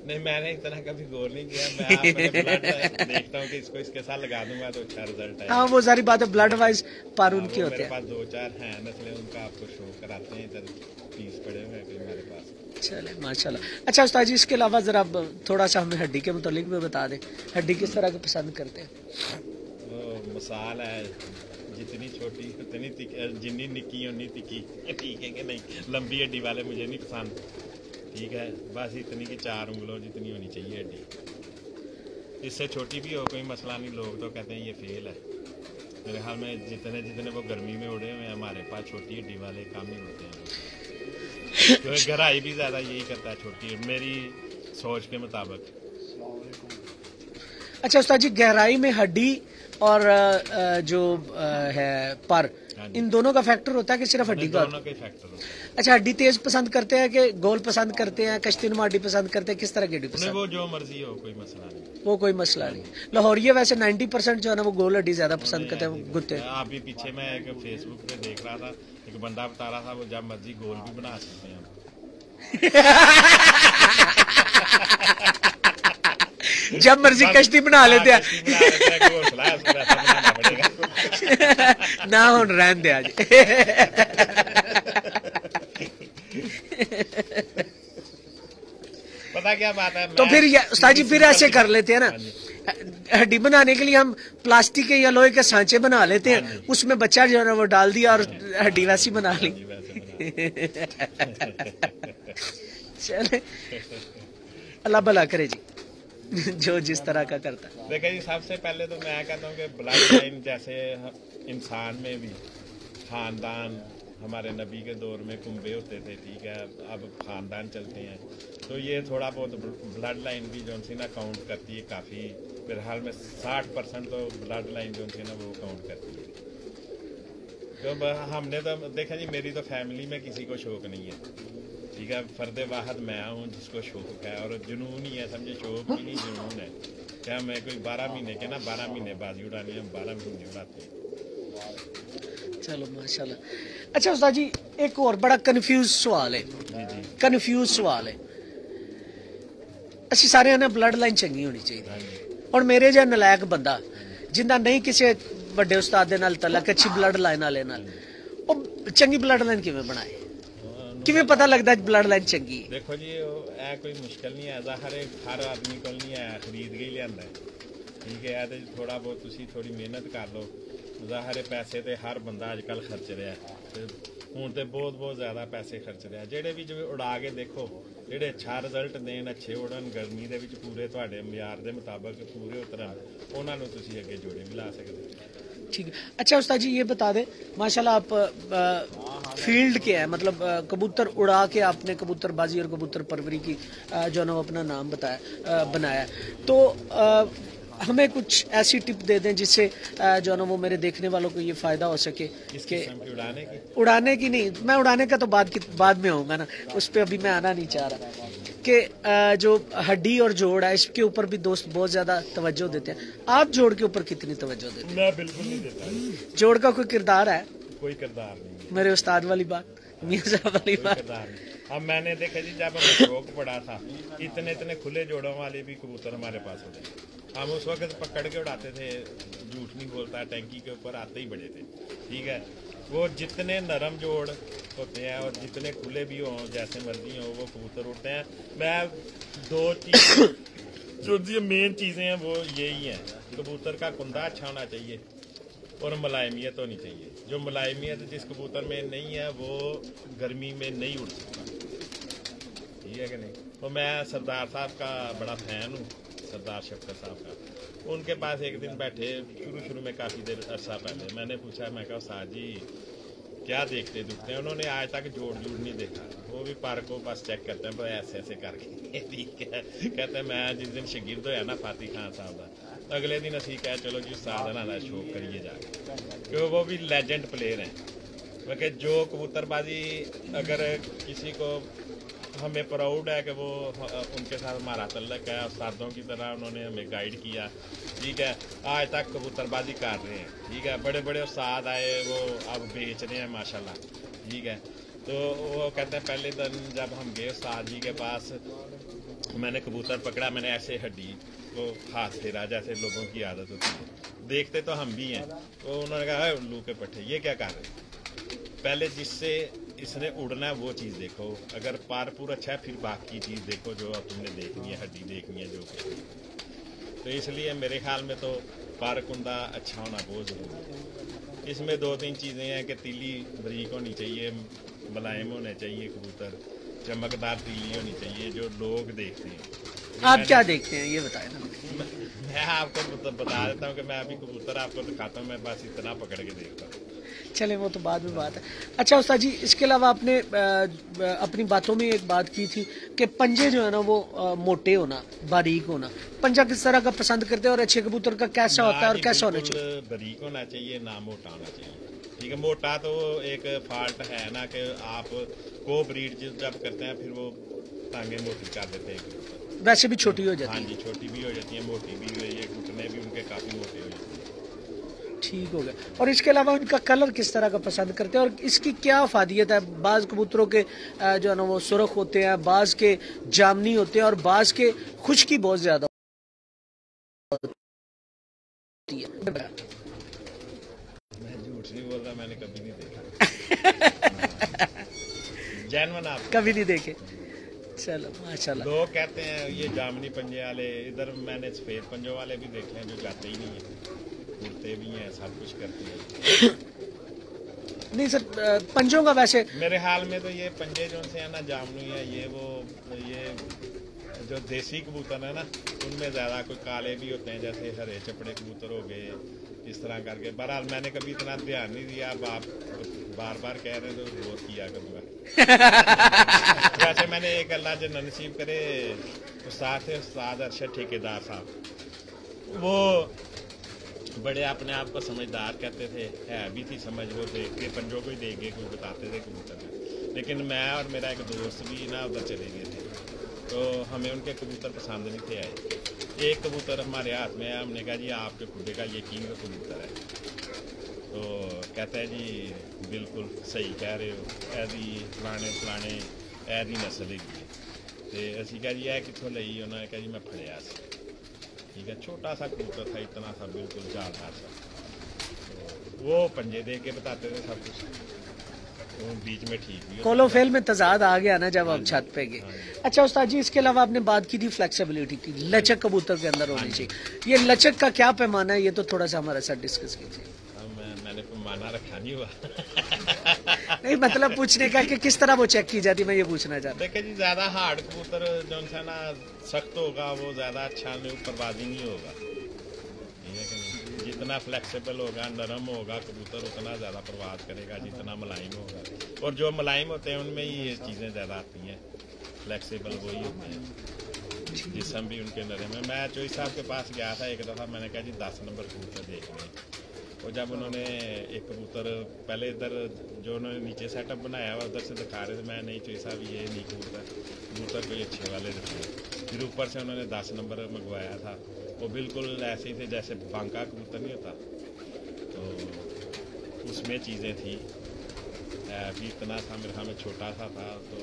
नहीं, मैंने इतना कभी गोल नहीं किया। मैं देखता हूँ कि इसको इसके साथ लगा दूंगा तो अच्छा रिजल्ट है। हाँ, वो सारी बात है, ब्लड वाइज पर उनके होते हैं। मेरे पास 2-4 हैं नस्लें, उनका आपको शो कराते हैं, इधर पीस पड़े हुए हैं मेरे पास। चले माशाल्लाह। अच्छा उस्ताद जी, इसके अलावा जरा थोड़ा सा हमें हड्डी के मुतालिक भी बता दें, हड्डी किस तरह की पसंद करते हैं? वो मिसाल है, जितनी छोटी उतनी तिखी, जितनी निक्की उतनी तिखी, ठीक है कि नहीं? लंबी हड्डी वाले मुझे नहीं पसंद, ठीक है? बस इतनी की 4 उंगलों जितनी होनी चाहिए हड्डी, इससे छोटी भी हो कोई मसला नहीं। लोग तो कहते हैं ये फेल है, मेरे ख्याल में जितने वो गर्मी में उड़े हुए हैं हमारे पास छोटी हड्डी वाले कम ही होते हैं, क्योंकि गहराई भी ज्यादा यही करता है छोटी, मेरी सोच के मुताबिक। अच्छा उस्ताद जी, गहराई में हड्डी और जो है पर, इन दोनों का फैक्टर होता है कि सिर्फ हड्डी का? दोनों का फैक्टर होता है। अच्छा, हड्डी तेज पसंद करते हैं कि गोल पसंद करते हैं, कश्तीनुमा हड्डी पसंद करते हैं, किस तरह की हड्डी पसंद? वो जो मर्जी हो, कोई मसला नहीं, वो कोई मसला नहीं। लाहौरिया वैसे 90% जो है ना वो गोल हड्डी ज्यादा पसंद करते हैं, गुत्ते। अभी पीछे मैं एक फेसबुक पे देख रहा था, एक बंदा बता रहा था वो जब मर्जी गोल भी बना सकते हैं। जब मर्जी कश्ती बना लेते हैं। ना हो रहन दे आज। पता क्या बात है, तो फिर उस्ताद जी फिर ऐसे कर लेते हैं ना, हड्डी बनाने के लिए हम प्लास्टिक के या लोहे के सांचे बना लेते हैं, उसमें बच्चा जो है ना वो डाल दिया और हड्डी वैसी बना ली। चले, अल्लाह भला करे जी, जो जिस तरह का करता है। देखिए जी, सबसे पहले तो मैं कहता हूँ कि ब्लड लाइन जैसे इंसान में भी खानदान, हमारे नबी के दौर में कुंबे होते थे, ठीक है, अब खानदान चलते हैं, तो ये थोड़ा बहुत ब्लड लाइन भी जो सी ना काउंट करती है काफ़ी। फिलहाल में 60% तो ब्लड लाइन जो सी ना वो काउंट करती है। तो हमने तो देखा जी, मेरी तो फैमिली में किसी को शौक नहीं है, ठीक है, फर्द वाहद मैं हूँ जिसको शौक है, और जुनून ही है, समझे, शौक भी नहीं जुनून है। क्या मैं कोई 12 महीने के ना 12 महीने बाजी उड़ानी है, 12 महीने उड़ाते हैं। चलो माशाल्लाह। अच्छा उस्ताद जी, एक और बड़ा कन्फ्यूज सवाल है, कन्फ्यूज सवाल है। असि सारे ने ब्लड लाइन चंगी होनी चाहिए, और मेरे जो नलायक बंदा जिंदा नहीं किसी बड़े उस्ताद दे नाल तलक, अच्छी ब्लड लाइन वाले नाल, वो चंगी ब्लड लाइन किवें बनाए? किवें पता लगता है ब्लड लाइन चंगी है? देखो जी, ऐ कोई मुश्किल नहीं है, हर आदमी को नहीं है, खरीद के ही लिया, ठीक है, तो थोड़ा बहुत तुसी थोड़ी मेहनत कर लो। ज़ाहिर पैसे तो हर बंदा अजकल खर्च रहा है, हूँ तो बहुत ज़्यादा पैसे खर्च रहा है। जेडे भी जो उड़ा के देखो, जेडे अच्छा रिजल्ट देन, अच्छे उड़न, गर्मी के पूरे तुहाडे मियार के मुताबिक पूरे उतरन, उन्होंने तुसी अगे जोड़े भी ला सकते। ठीक है। अच्छा उस्ताद जी, ये बता दें, माशाल्लाह आप फील्ड के हैं, मतलब कबूतर उड़ा के आपने कबूतरबाजी और कबूतर परवरी की जो ना अपना नाम बनाया, तो हमें कुछ ऐसी टिप दे दें जिससे जो ना वो मेरे देखने वालों को ये फायदा हो सके कि उड़ाने की नहीं, मैं उड़ाने का तो बाद में आऊँगा ना, उस पर अभी मैं आना नहीं चाह रहा, कि जो हड्डी और जोड़ है इसके ऊपर भी दोस्त बहुत ज्यादा तवज्जो देते हैं। आप जोड़ के ऊपर कितनी तवज्जो देते हैं? मैं बिल्कुल नहीं देता। जोड़ का कोई किरदार है? कोई किरदार नहीं। मेरे उस्ताद वाली बात, मियां साहब वाली बात। अब मैंने देखा जी, जब हमें शौक पड़ा था, इतने खुले जोड़ों वाले भी कबूतर हमारे पास होते हैं, हम उस वक्त पकड़ के उड़ाते थे, झूठ नहीं बोलता, टैंकी के ऊपर आते ही बड़े थे, ठीक है। वो जितने नरम जोड़ होते हैं और जितने खुले भी हों, जैसे मर्जी हो, वो कबूतर उड़ते हैं। मैं 2 चीज़ जो मेन चीज़ें हैं वो यही हैं, कबूतर का कुंदा अच्छा होना चाहिए और मुलायमियत होनी चाहिए। जो मुलायमियत जिस कबूतर में नहीं है वो गर्मी में नहीं उड़ सकता, ठीक है कि नहीं। तो मैं सरदार साहब का बड़ा फ़ैन हूँ, सरदार शफकत साहब का। उनके पास एक दिन बैठे, शुरू में काफ़ी देर अरसा पहले, मैंने पूछा, मैं कहा साहब जी क्या देखते दुखते हैं, उन्होंने आज तक जोड़ नहीं देखा। वो भी पार को बस चेक करते हैं ऐसे ऐसे करके ठीक है। कहते हैं मैं जिस दिन शगिर्द होया ना फातिह खान साहब का, अगले दिन असी कह चलो जी उस्ताद ना शो करिए जाके, क्योंकि वो भी लेजेंड प्लेयर हैं। क्योंकि जो कबूतरबाजी अगर किसी को हमें प्राउड है कि वो उनके साथ हमारा तल्लक है, उस्तादों की तरह उन्होंने हमें गाइड किया, ठीक है। आज तक कबूतरबाजी कर रहे हैं, ठीक है। बड़े बड़े उस्ताद आए, वो अब बेच रहे हैं माशाल्लाह, ठीक है। तो वो कहते हैं पहले दिन जब हम गए उस्ताद जी के पास, मैंने कबूतर पकड़ा, मैंने ऐसे हड्डी को हाथ फेरा जैसे लोगों की आदत होती है, देखते तो हम भी हैं। तो उन्होंने कहा उल्लू के पट्टे ये क्या कर रहे हैं, पहले जिससे इसने उड़ना है वो चीज़ देखो, अगर पारपुर अच्छा है फिर बाकी चीज़ देखो जो तुमने देखनी है, हड्डी देखनी है जो कि। तो इसलिए मेरे ख्याल में तो पारकुंदा अच्छा होना बहुत ज़रूरी है। इसमें 2-3 चीज़ें हैं कि तीली बरीक होनी चाहिए, मुलायम होने चाहिए कबूतर, चमकदार तीली होनी चाहिए जो लोग देखते हैं। आप क्या देखते हैं ये बताएं ना। मैं आपको बता देता हूँ कि मैं अभी कबूतर आपको दिखाता हूँ, मैं बस इतना पकड़ के देखता हूँ। चले वो तो बाद में बात है। अच्छा उस्ताद जी, इसके अलावा आपने अपनी बातों में एक बात की थी कि पंजे जो है ना वो मोटे होना, बारीक होना, पंजा किस तरह का पसंद करते हैं और अच्छे कबूतर का कैसा होता है और कैसा होना चाहिए? बारीक होना चाहिए, ना मोटा होना चाहिए, ठीक है। मोटा तो एक फॉल्ट है ना कि आप को ब्रीड जब करते हैं फिर वो टांगे मोटी कर देते हैं, वैसे भी छोटी हो जाती है। हाँ जी, छोटी भी हो जाती है, मोटी भी हो, ये घुटने भी उनके काफी मोटे हो जाते हैं। ठीक हो गया। और इसके अलावा उनका कलर किस तरह का पसंद करते हैं और इसकी क्या फादियत है? बाज कबूतरों के जो है ना वो सुर्ख होते हैं, बाज के जामनी होते हैं और बाज के खुश्की बहुत ज्यादा होती है। मैं झूठ नहीं बोल रहा, मैंने कभी नहीं देखा। जैनवन आप कभी नहीं देखे? चलो माशाल्लाह। लोग कहते हैं ये जामनी पंजे वाले, इधर मैंने सफेद पंजों वाले भी देखे हैं जो जाते ही नहीं है, उड़ते भी हैं, सब कुछ करते हैं। नहीं सर, पंजों का वैसे मेरे हाल में तो ये पंजे जो से है ना जामनी है, ये जो देसी कबूतर है ना उनमें ज्यादा कोई काले भी होते हैं, जैसे हरे चपड़े कबूतर हो गए, इस तरह करके। बहरहाल मैंने कभी इतना ध्यान नहीं दिया, अब आप बार बार कह रहे हैं तो गौर किया करूँगा। वैसे मैंने एक अल्लाह जन्नत नसीब करे उस्ताद थे, उस्ताद अरशद ठेकेदार साहब, वो बड़े अपने आप को समझदार कहते थे, है भी थी समझ, वो देख के पंजों को ही देख के कुछ बताते थे कबूतर में। लेकिन मैं और मेरा एक दोस्त भी ना उधर चले गए थे, तो हमें उनके कबूतर पसंद नहीं थे आए। एक कबूतर हमारे हाथ में है, हमने कहा जी आपके खुदे का ये किंग कबूतर है, तो कहता है जी बिल्कुल सही कह रहे हो, ऐसी फलाने ऐसी नस्ल है। तो असी कहा जी है कितों लई, उन्होंने कहा जी मैं फड़िया सी, ठीक है। छोटा सा कबूतर था, इतना सा बिल्कुल जालदार सा, तो वो पंजे दे के बताते थे सब कुछ, वो बीच में ठीक भी कोलोफेल में तजाद आ गया ना जब आप छत पे गए। अच्छा उस्ताद जी, इसके अलावा आपने बात की थी फ्लेक्सिबिलिटी की, लचक कबूतर के अंदर होनी चाहिए, ये लचक का क्या पैमाना है, ये तो थोड़ा सा हमारे साथ डिस्कस कीजिए। मैंने पैमाना रखा नहीं हुआ। नहीं मतलब पूछने का कि किस तरह वो चेक की जाती है, मैं ये पूछना चाहता हूँ। देखिए जी, ज्यादा हार्ड कबूतर जो है ना सख्त होगा वो ज्यादा अच्छा परवाजी नहीं होगा, ठीक है कि नहीं। जितना फ्लेक्सिबल होगा, नरम होगा कबूतर, उतना ज्यादा परवाज करेगा, जितना मुलायम होगा। और जो मुलायम होते हैं उनमें ही ये चीजें ज्यादा आती हैं, फ्लेक्सिबल वही होते हैं, जिस्म भी उनके नरम है। मैं चोई साहब के पास गया था एक दफा, मैंने कहा जी 10 नंबर कबूतर देख लें। और जब उन्होंने एक कबूतर पहले इधर जो उन्होंने नीचे सेटअप बनाया हुआ उधर से दिखा रहे थे, मैं नहीं चाहिए साहब ये नहीं कबूतर कोई अच्छे वाले दिखे। फिर ऊपर से उन्होंने 10 नंबर मंगवाया था, वो बिल्कुल ऐसे ही थे जैसे बांका कबूतर नहीं होता, तो उसमें चीज़ें थी भी इतना सा मेरे में छोटा सा था, तो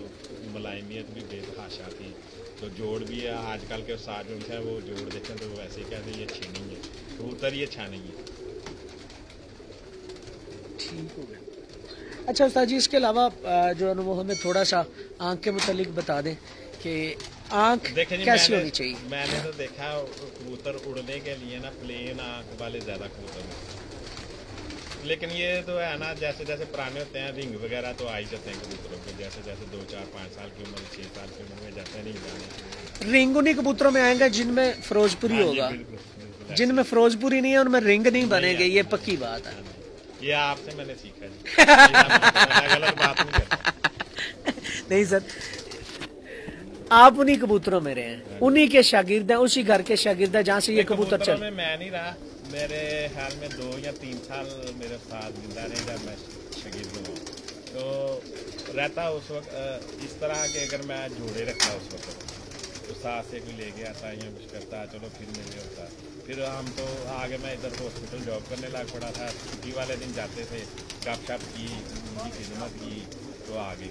मुलायमियत भी बेतहाशा थी। तो जोड़ भी है आजकल के साथ जो है वो जोड़ देखें तो वो ऐसे ही कहते हैं ये अच्छी नहीं है कबूतर, ये अच्छा नहीं है। ठीक हो गया। अच्छा उस्ताद जी, इसके अलावा जो है वो हमें थोड़ा सा आँख के मुतालिक बता दें कि आँख कैसी होनी चाहिए। मैंने तो देखा कबूतर उड़ने के लिए ना प्लेन आँख वाले ज़्यादा कबूतर, लेकिन ये तो है ना जैसे जैसे पुराने होते हैं रिंग वगैरह तो आ ही जाते हैं कबूतरों के, जैसे जैसे 2, 4, 5 साल की उम्र, 6 साल की उम्र में जाते हैं रिंग जाने। रिंग उन्हीं कबूतरों में आएगा जिनमें फिरोजपुरी होगा, जिनमें फिरोजपुरी नहीं है उनमें रिंग नहीं बनेंगे, ये पक्की बात है। ये आपसे मैंने सीखा जी। मैं गलत बात नहीं करता। नहीं सर, आप उन्हीं कबूतरों में रहे हैं, उन्हीं के शागिर्द हैं, उसी घर के शागिर्द हैं जहाँ से ये कबूतर चल। मैं नहीं रहा, मेरे ख्याल में 2 या 3 साल मेरे साथ जिंदा रहे जब मैं शागिर्द हूँ। तो रहता उस वक्त इस तरह के, अगर मैं जोड़े रखता उस वक्त तो साथ से कोई ले गया था या कुछ करता, चलो फिर मिले होता। फिर हम तो आगे मैं इधर हॉस्पिटल जॉब करने लग पड़ा था, छुट्टी वाले दिन जाते थे, गपशप की, उनकी खिदमत की, तो आगे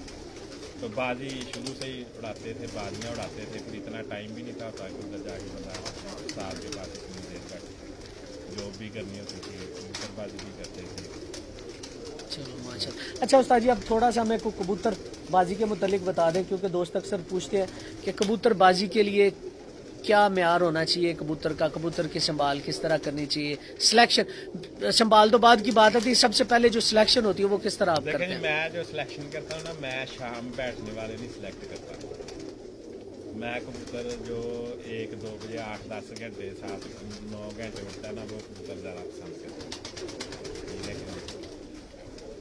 तो बाजी शुरू से ही उड़ाते थे, बाजियाँ उड़ाते थे। फिर इतना टाइम भी नहीं था कि उधर जाके बंदा साल के बाद इतनी देर तक जॉब भी करनी होती थी, कबूतरबाजी भी करते थे। चलो माशाल्लाह। अच्छा उस्ताद जी, अब थोड़ा सा मेरे को कबूतरबाजी के मुतालिक बता दें, क्योंकि दोस्त अक्सर पूछते हैं कि कबूतरबाजी के लिए क्या म्यार होना चाहिए कबूतर का, कबूतर की संभाल किस तरह करनी चाहिए, सिलेक्शन, संभाल तो बाद की बात होती है, सबसे पहले जो सिलेक्शन होती है वो किस तरह आप करते हैं? मैं जो सिलेक्शन करता हूँ ना, मैं शाम बैठने वाले नहीं सिलेक्ट करता। मैं कबूतर जो 1-2 बजे 8-10 घंटे 7-9 घंटे उठता है ना, वो कबूतर ज़्यादा पसंद करता है।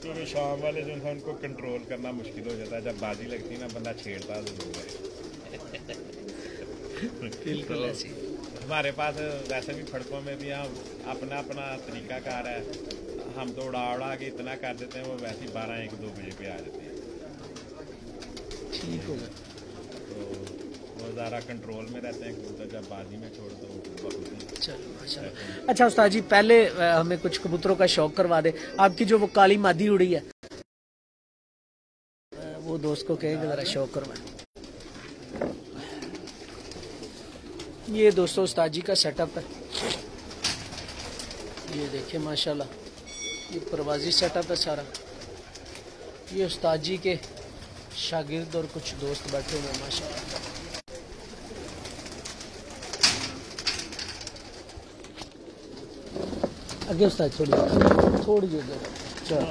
क्योंकि शाम वाले जो है उनको कंट्रोल करना मुश्किल हो जाता है, जब बाजी लगती है ना बंदा छेड़ता जरूर है। बिल्कुल ऐसी। हमारे पास वैसे भी फड़कों में भी हम अपना अपना तरीकाकार है, हम तो उड़ा के इतना कर देते हैं, वो वैसे ही 12-1-2 बजे पे आ जाते हैं। ठीक हो गया। तो वो ज़्यादा कंट्रोल में रहते हैं कबूतर, जब बाजी में छोड़ दो चलो माशाल्लाह। अच्छा उस्ताद जी, पहले हमें कुछ कबूतरों का शौक करवा दे। आपकी जो वो काली मादी उड़ी है, वो दोस्त को कहेंगे जरा शौक करवाए। ये दोस्तों उस्ताद जी का सेटअप है, ये देखिए माशाल्लाह, ये परवाजी सेटअप है सारा। ये उस्ताद जी के शागिर्द और कुछ दोस्त बैठे हुए हैं माशाल्लाह। आगे उस्ताद थोड़ी जगह। चलो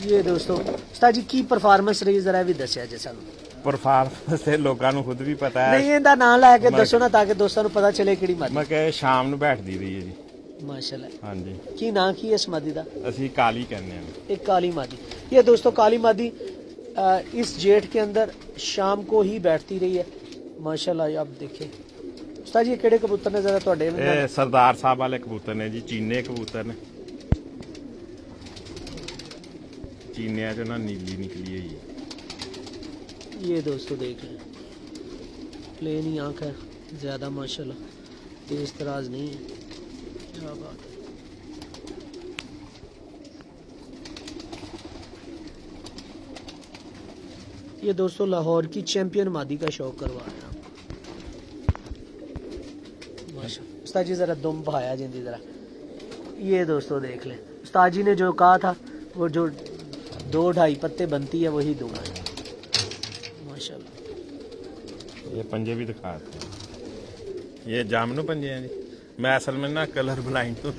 ये दोस्तों उस्ताद जी की परफॉर्मेंस रही, जरा भी दसिया जी सानू। परफॉर्मेंस ते लोगों को खुद भी पता है, नहीं इहदा नाम लै के दसो ना, ताकि दोस्तों को पता चले किहड़ी मादी। मैं कहे शाम ਨੂੰ बैठदी रही है जी माशाल्लाह। हाँ जी। की नाम की है इस मादी दा? ਅਸੀਂ काली कहने हैं। एक काली मादी। ये दोस्तों काली मादी इस जेठ के अंदर शाम को ही बैठती रही है माशाल्लाह। आप देखिए उस्ताद जी, केड़े कबूतर ने जरा ਤੁਹਾਡੇ? ਇਹ सरदार साहब वाले कबूतर ने जी, चीने कबूतर ने। चीनिया जो ना नीली निकली है जी। ये दोस्तों देख लें, प्लेन ही आँख है ज़्यादा माशाल्लाह, तेज तराज नहीं है। क्या बात है। ये दोस्तों लाहौर की चैंपियन मादी का शौक करवा रहे हैं आप। माशाल्लाह। उस्ताद जी जरा दुम बहाया जिंदी जरा। ये दोस्तों देख लें, उस्ताद जी ने जो कहा था, वो जो 2-2.5 पत्ते बनती है वही दूंगा माशाल्लाह। ये पंजे भी दिखाते हैं, ये जामनू पंजे हैं जी। मैं असल में ना कलर ब्लाइंड हूँ।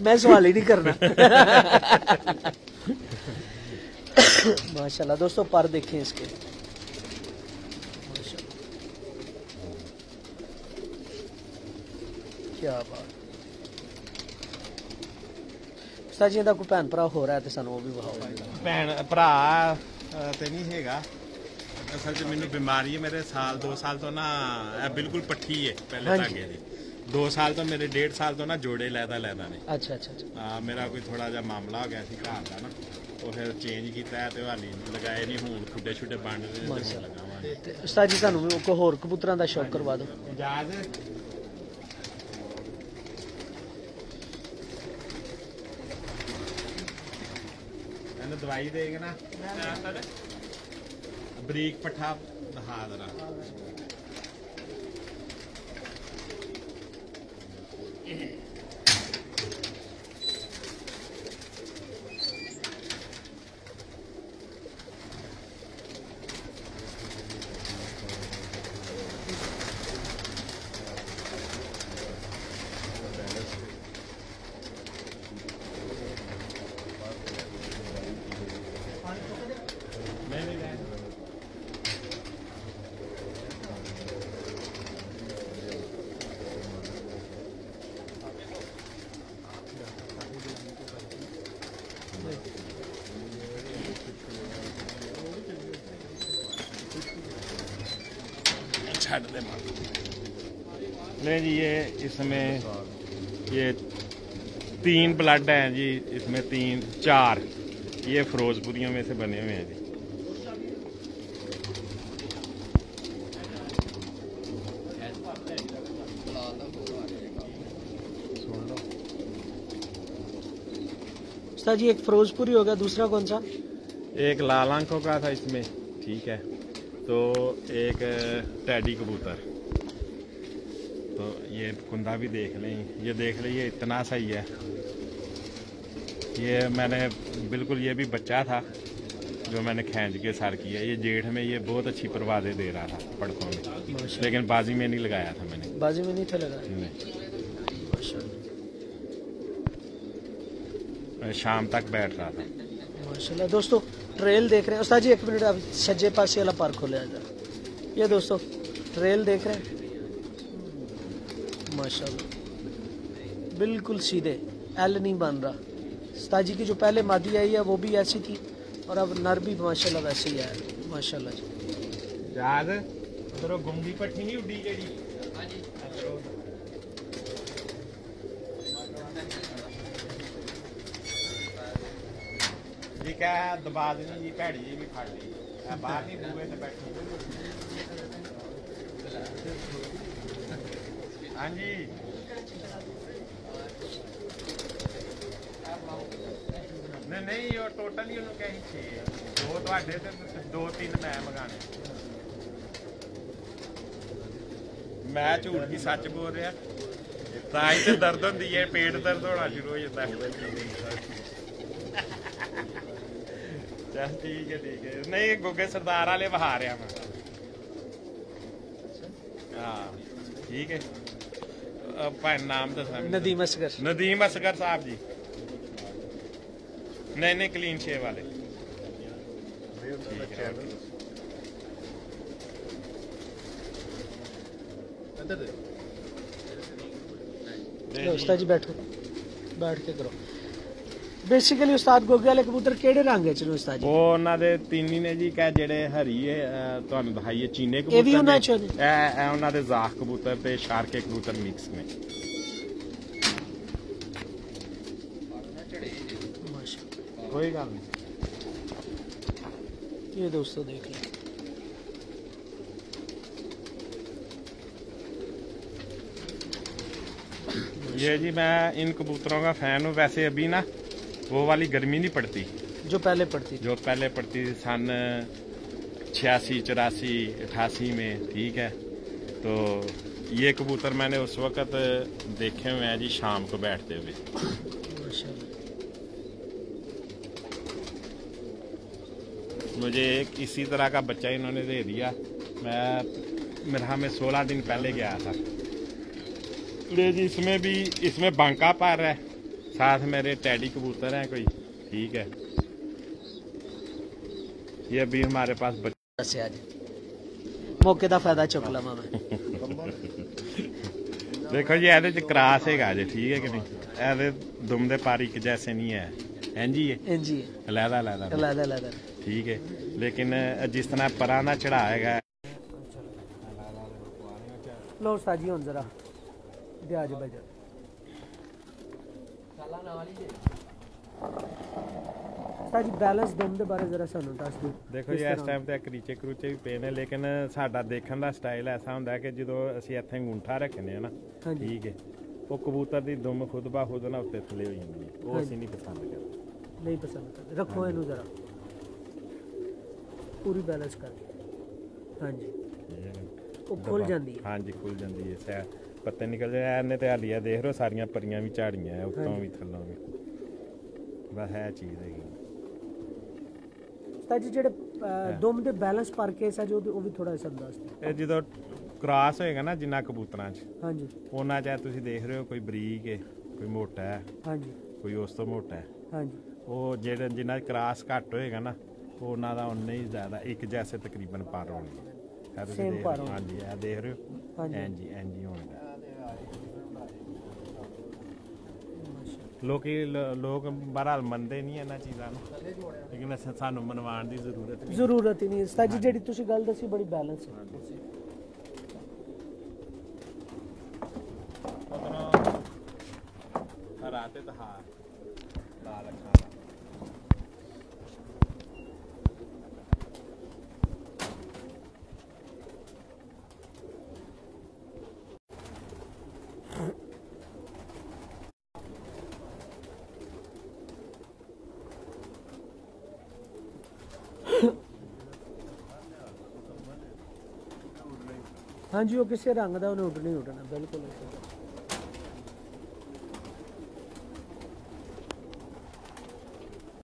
मैं सवाल ही नहीं करना। माशाल्लाह दोस्तों, पर देखें इसके माशाल्लाह, क्या बात। उस्ताद जी दा कोई भैन भरा हो रहा है तो सानू वो भी बहाओ। भैन भरा ते नहीं हैगा, असल च मैनू बीमारी है, मेरे 1-2 साल तो ना बिल्कुल पट्टी है पहले धागे दी। 2 साल तो मेरे 1.5 साल तो ना जोड़े लैदा ने। अच्छा अच्छा अच्छा। मेरा कोई थोड़ा जा मामला हो गया सी घर का ना, तो फिर चेंज किया है, तो हाली लगाए नहीं, हूँ खुडे छुडे बन रहे लगावांगे। उस्ताद जी सानू भी कोई होर कबूतरां दा शौक करवा दो। इजाजत दवाई देगा ना, बरीक पट्ठा दिखा देना। छड़ दे नहीं जी, ये इसमें ये 3 ब्लड हैं जी, इसमें 3 4 ये फिरोजपुरियों में से बने हुए हैं जी। उस्ताद जी एक फिरोजपुरी हो गया, दूसरा कौन सा? एक लाल आंखों का था इसमें, ठीक है, तो एक टैडी कबूतर। तो ये कुंदा भी देख लें, ये देख लें, ये इतना सही है। ये मैंने बिल्कुल, ये भी बच्चा था जो मैंने खींच के सर किया। ये जेठ में ये बहुत अच्छी परवाज़ें दे रहा था पड़कों में, लेकिन बाजी में नहीं लगाया था मैंने। बाजी में नहीं था लगा? नहीं, शाम तक बैठ रहा था माशाल्लाह। दोस्तों ट्रेल देख रहे हैं उस्ताद जी, एक मिनट आप सज्जे पासे वाला पार्क खोले जा। ये दोस्तों ट्रेल देख रहे हैं माशाल्लाह, बिल्कुल सीधे, एल नहीं बन रहा। उस्ताद जी की जो पहले मादी आई है वो भी ऐसी थी और अब नर भी माशाल्लाह वैसे ही है माशाल्लाह जी। याद उधर गुंगी पट्टी नहीं उड़ी जेडी जी, क्या दबा देनी जी, भैड़ी जी भी फड़ ली बाहर नहीं बूहे से बैठी। हाँ जी, नहीं और टोटल ही उन्होंने कहीं 6 2 ਤੁਹਾਡੇ ਤੇ 2-3 मैं मंगाने। मैं झूठ की सच बोल रहा, ताई तो दर्द होंगी है, पेट दर्द होना शुरू हो जाता है। चल ठीक है, नहीं गुगे सरदार वाले बहा रहा मैं। हाँ ठीक है, भैन नाम दसना? नदीम असगर। नदीम असगर साहब जी। नहीं क्लीन शेव वाले। उस्ताद जी बैठो, बैठ के करो। बेसिकली उस्ताद गोगे वाले कबूतर केड़े रंग है चलो उस्ताद जी? वो उन्हां दे 3 ही ने जी, कह जेड़े हरी है तुहानू दिखाई है चीने कबूतर, ये भी उन्हां चो ए उन्हां दे जाख कबूतर ते शारके कबूतर मिक्स में। कोई गल नहीं। ये दोस्तों देख लें, ये जी मैं इन कबूतरों का फैन हूँ। वैसे अभी ना वो वाली गर्मी नहीं पड़ती जो पहले पड़ती थी, जो पहले पड़ती थी सन 86 84 88 में, ठीक है। तो ये कबूतर मैंने उस वक़्त देखे हुए हैं जी, शाम को बैठते हुए। मुझे एक इसी तरह का बच्चा इन्होंने दे दिया, मैं मेरा में 16 दिन पहले गया था। ले जी, इसमें बांका पर है, साथ मेरे टैडी कबूतर हैं कोई, ठीक है। ये अभी हमारे पास बच्चा से आज मौके का फायदा चुक लवा मैं। देखो जी, ਇਹਦੇ ਚ क्रास हैगा जी, ठीक है कि नहीं? ਇਹਦੇ दुम दे पारी के जैसे नहीं है, इंजी है, इंजी है, अलग ठीक है। लेकिन जिस तरह पराना चढ़ाएगा। लो उस्ताद जी हुन जरा दिया जी भाई उस्ताद जी बैलेंस दम दे बारे जरा सानू दस दो। देखो जी, इस टाइम ते करीचे करूचे भी पे ने, लेकिन साडा देखण दा स्टाइल ऐसा हुंदा है कि जदों असीं इत्थे अंगूठा रखने आ ना, ठीक है, वो कबूतर दी दुम खुद बा खुद ना उत्ते थले हो जांदी है, वो असीं नहीं पसंद करदे, नहीं पसंद करदे। रखो इनू जरा पूरी बैलेंस कर। हाँ जी, वो खुल जाती है। हाँ जी, खुल जाती है, सै पत्ते निकल जाए। इन्हें तो हालिया देख लो, सारियां परियां भी झाड़ियां है, उत्तों भी थल्लों भी, बस है चीज़ है। उस्ताद जी जेडे दुम दे बैलेंस पर केस है जो वो भी थोड़ा सा दस दो। ये जो क्रॉस होएगा ना जिन्ना कबूतरां च, हाँ जी, उन्ना च तुसीं देख रहे हो, कोई बरीक है, कोई मोटा है, हाँ जी, कोई उस तो मोटा है, हाँ जी। वो जेडे जिन्ना क्रॉस घट होएगा ना, वो उन्ना दा उन्ना ही ज़्यादा एक जैसे तकरीबन पर होणगे। सेम पर हाँ जी, ये देख रहे हो, इंजी होणगे। लोग बहरहाल मनते नहीं इन्हां चीज़ां नूं, लेकिन सानूं मनवाउण दी जरूरत ही नहीं। उस्ताद जी जेडी तुसीं गल दसी बड़ी बैलेंस है। चाहते तो हाँ ला रखा था। हाँ जी, वो किसी रंग का उन्हें उड़ना ही उड़ना बिल्कुल।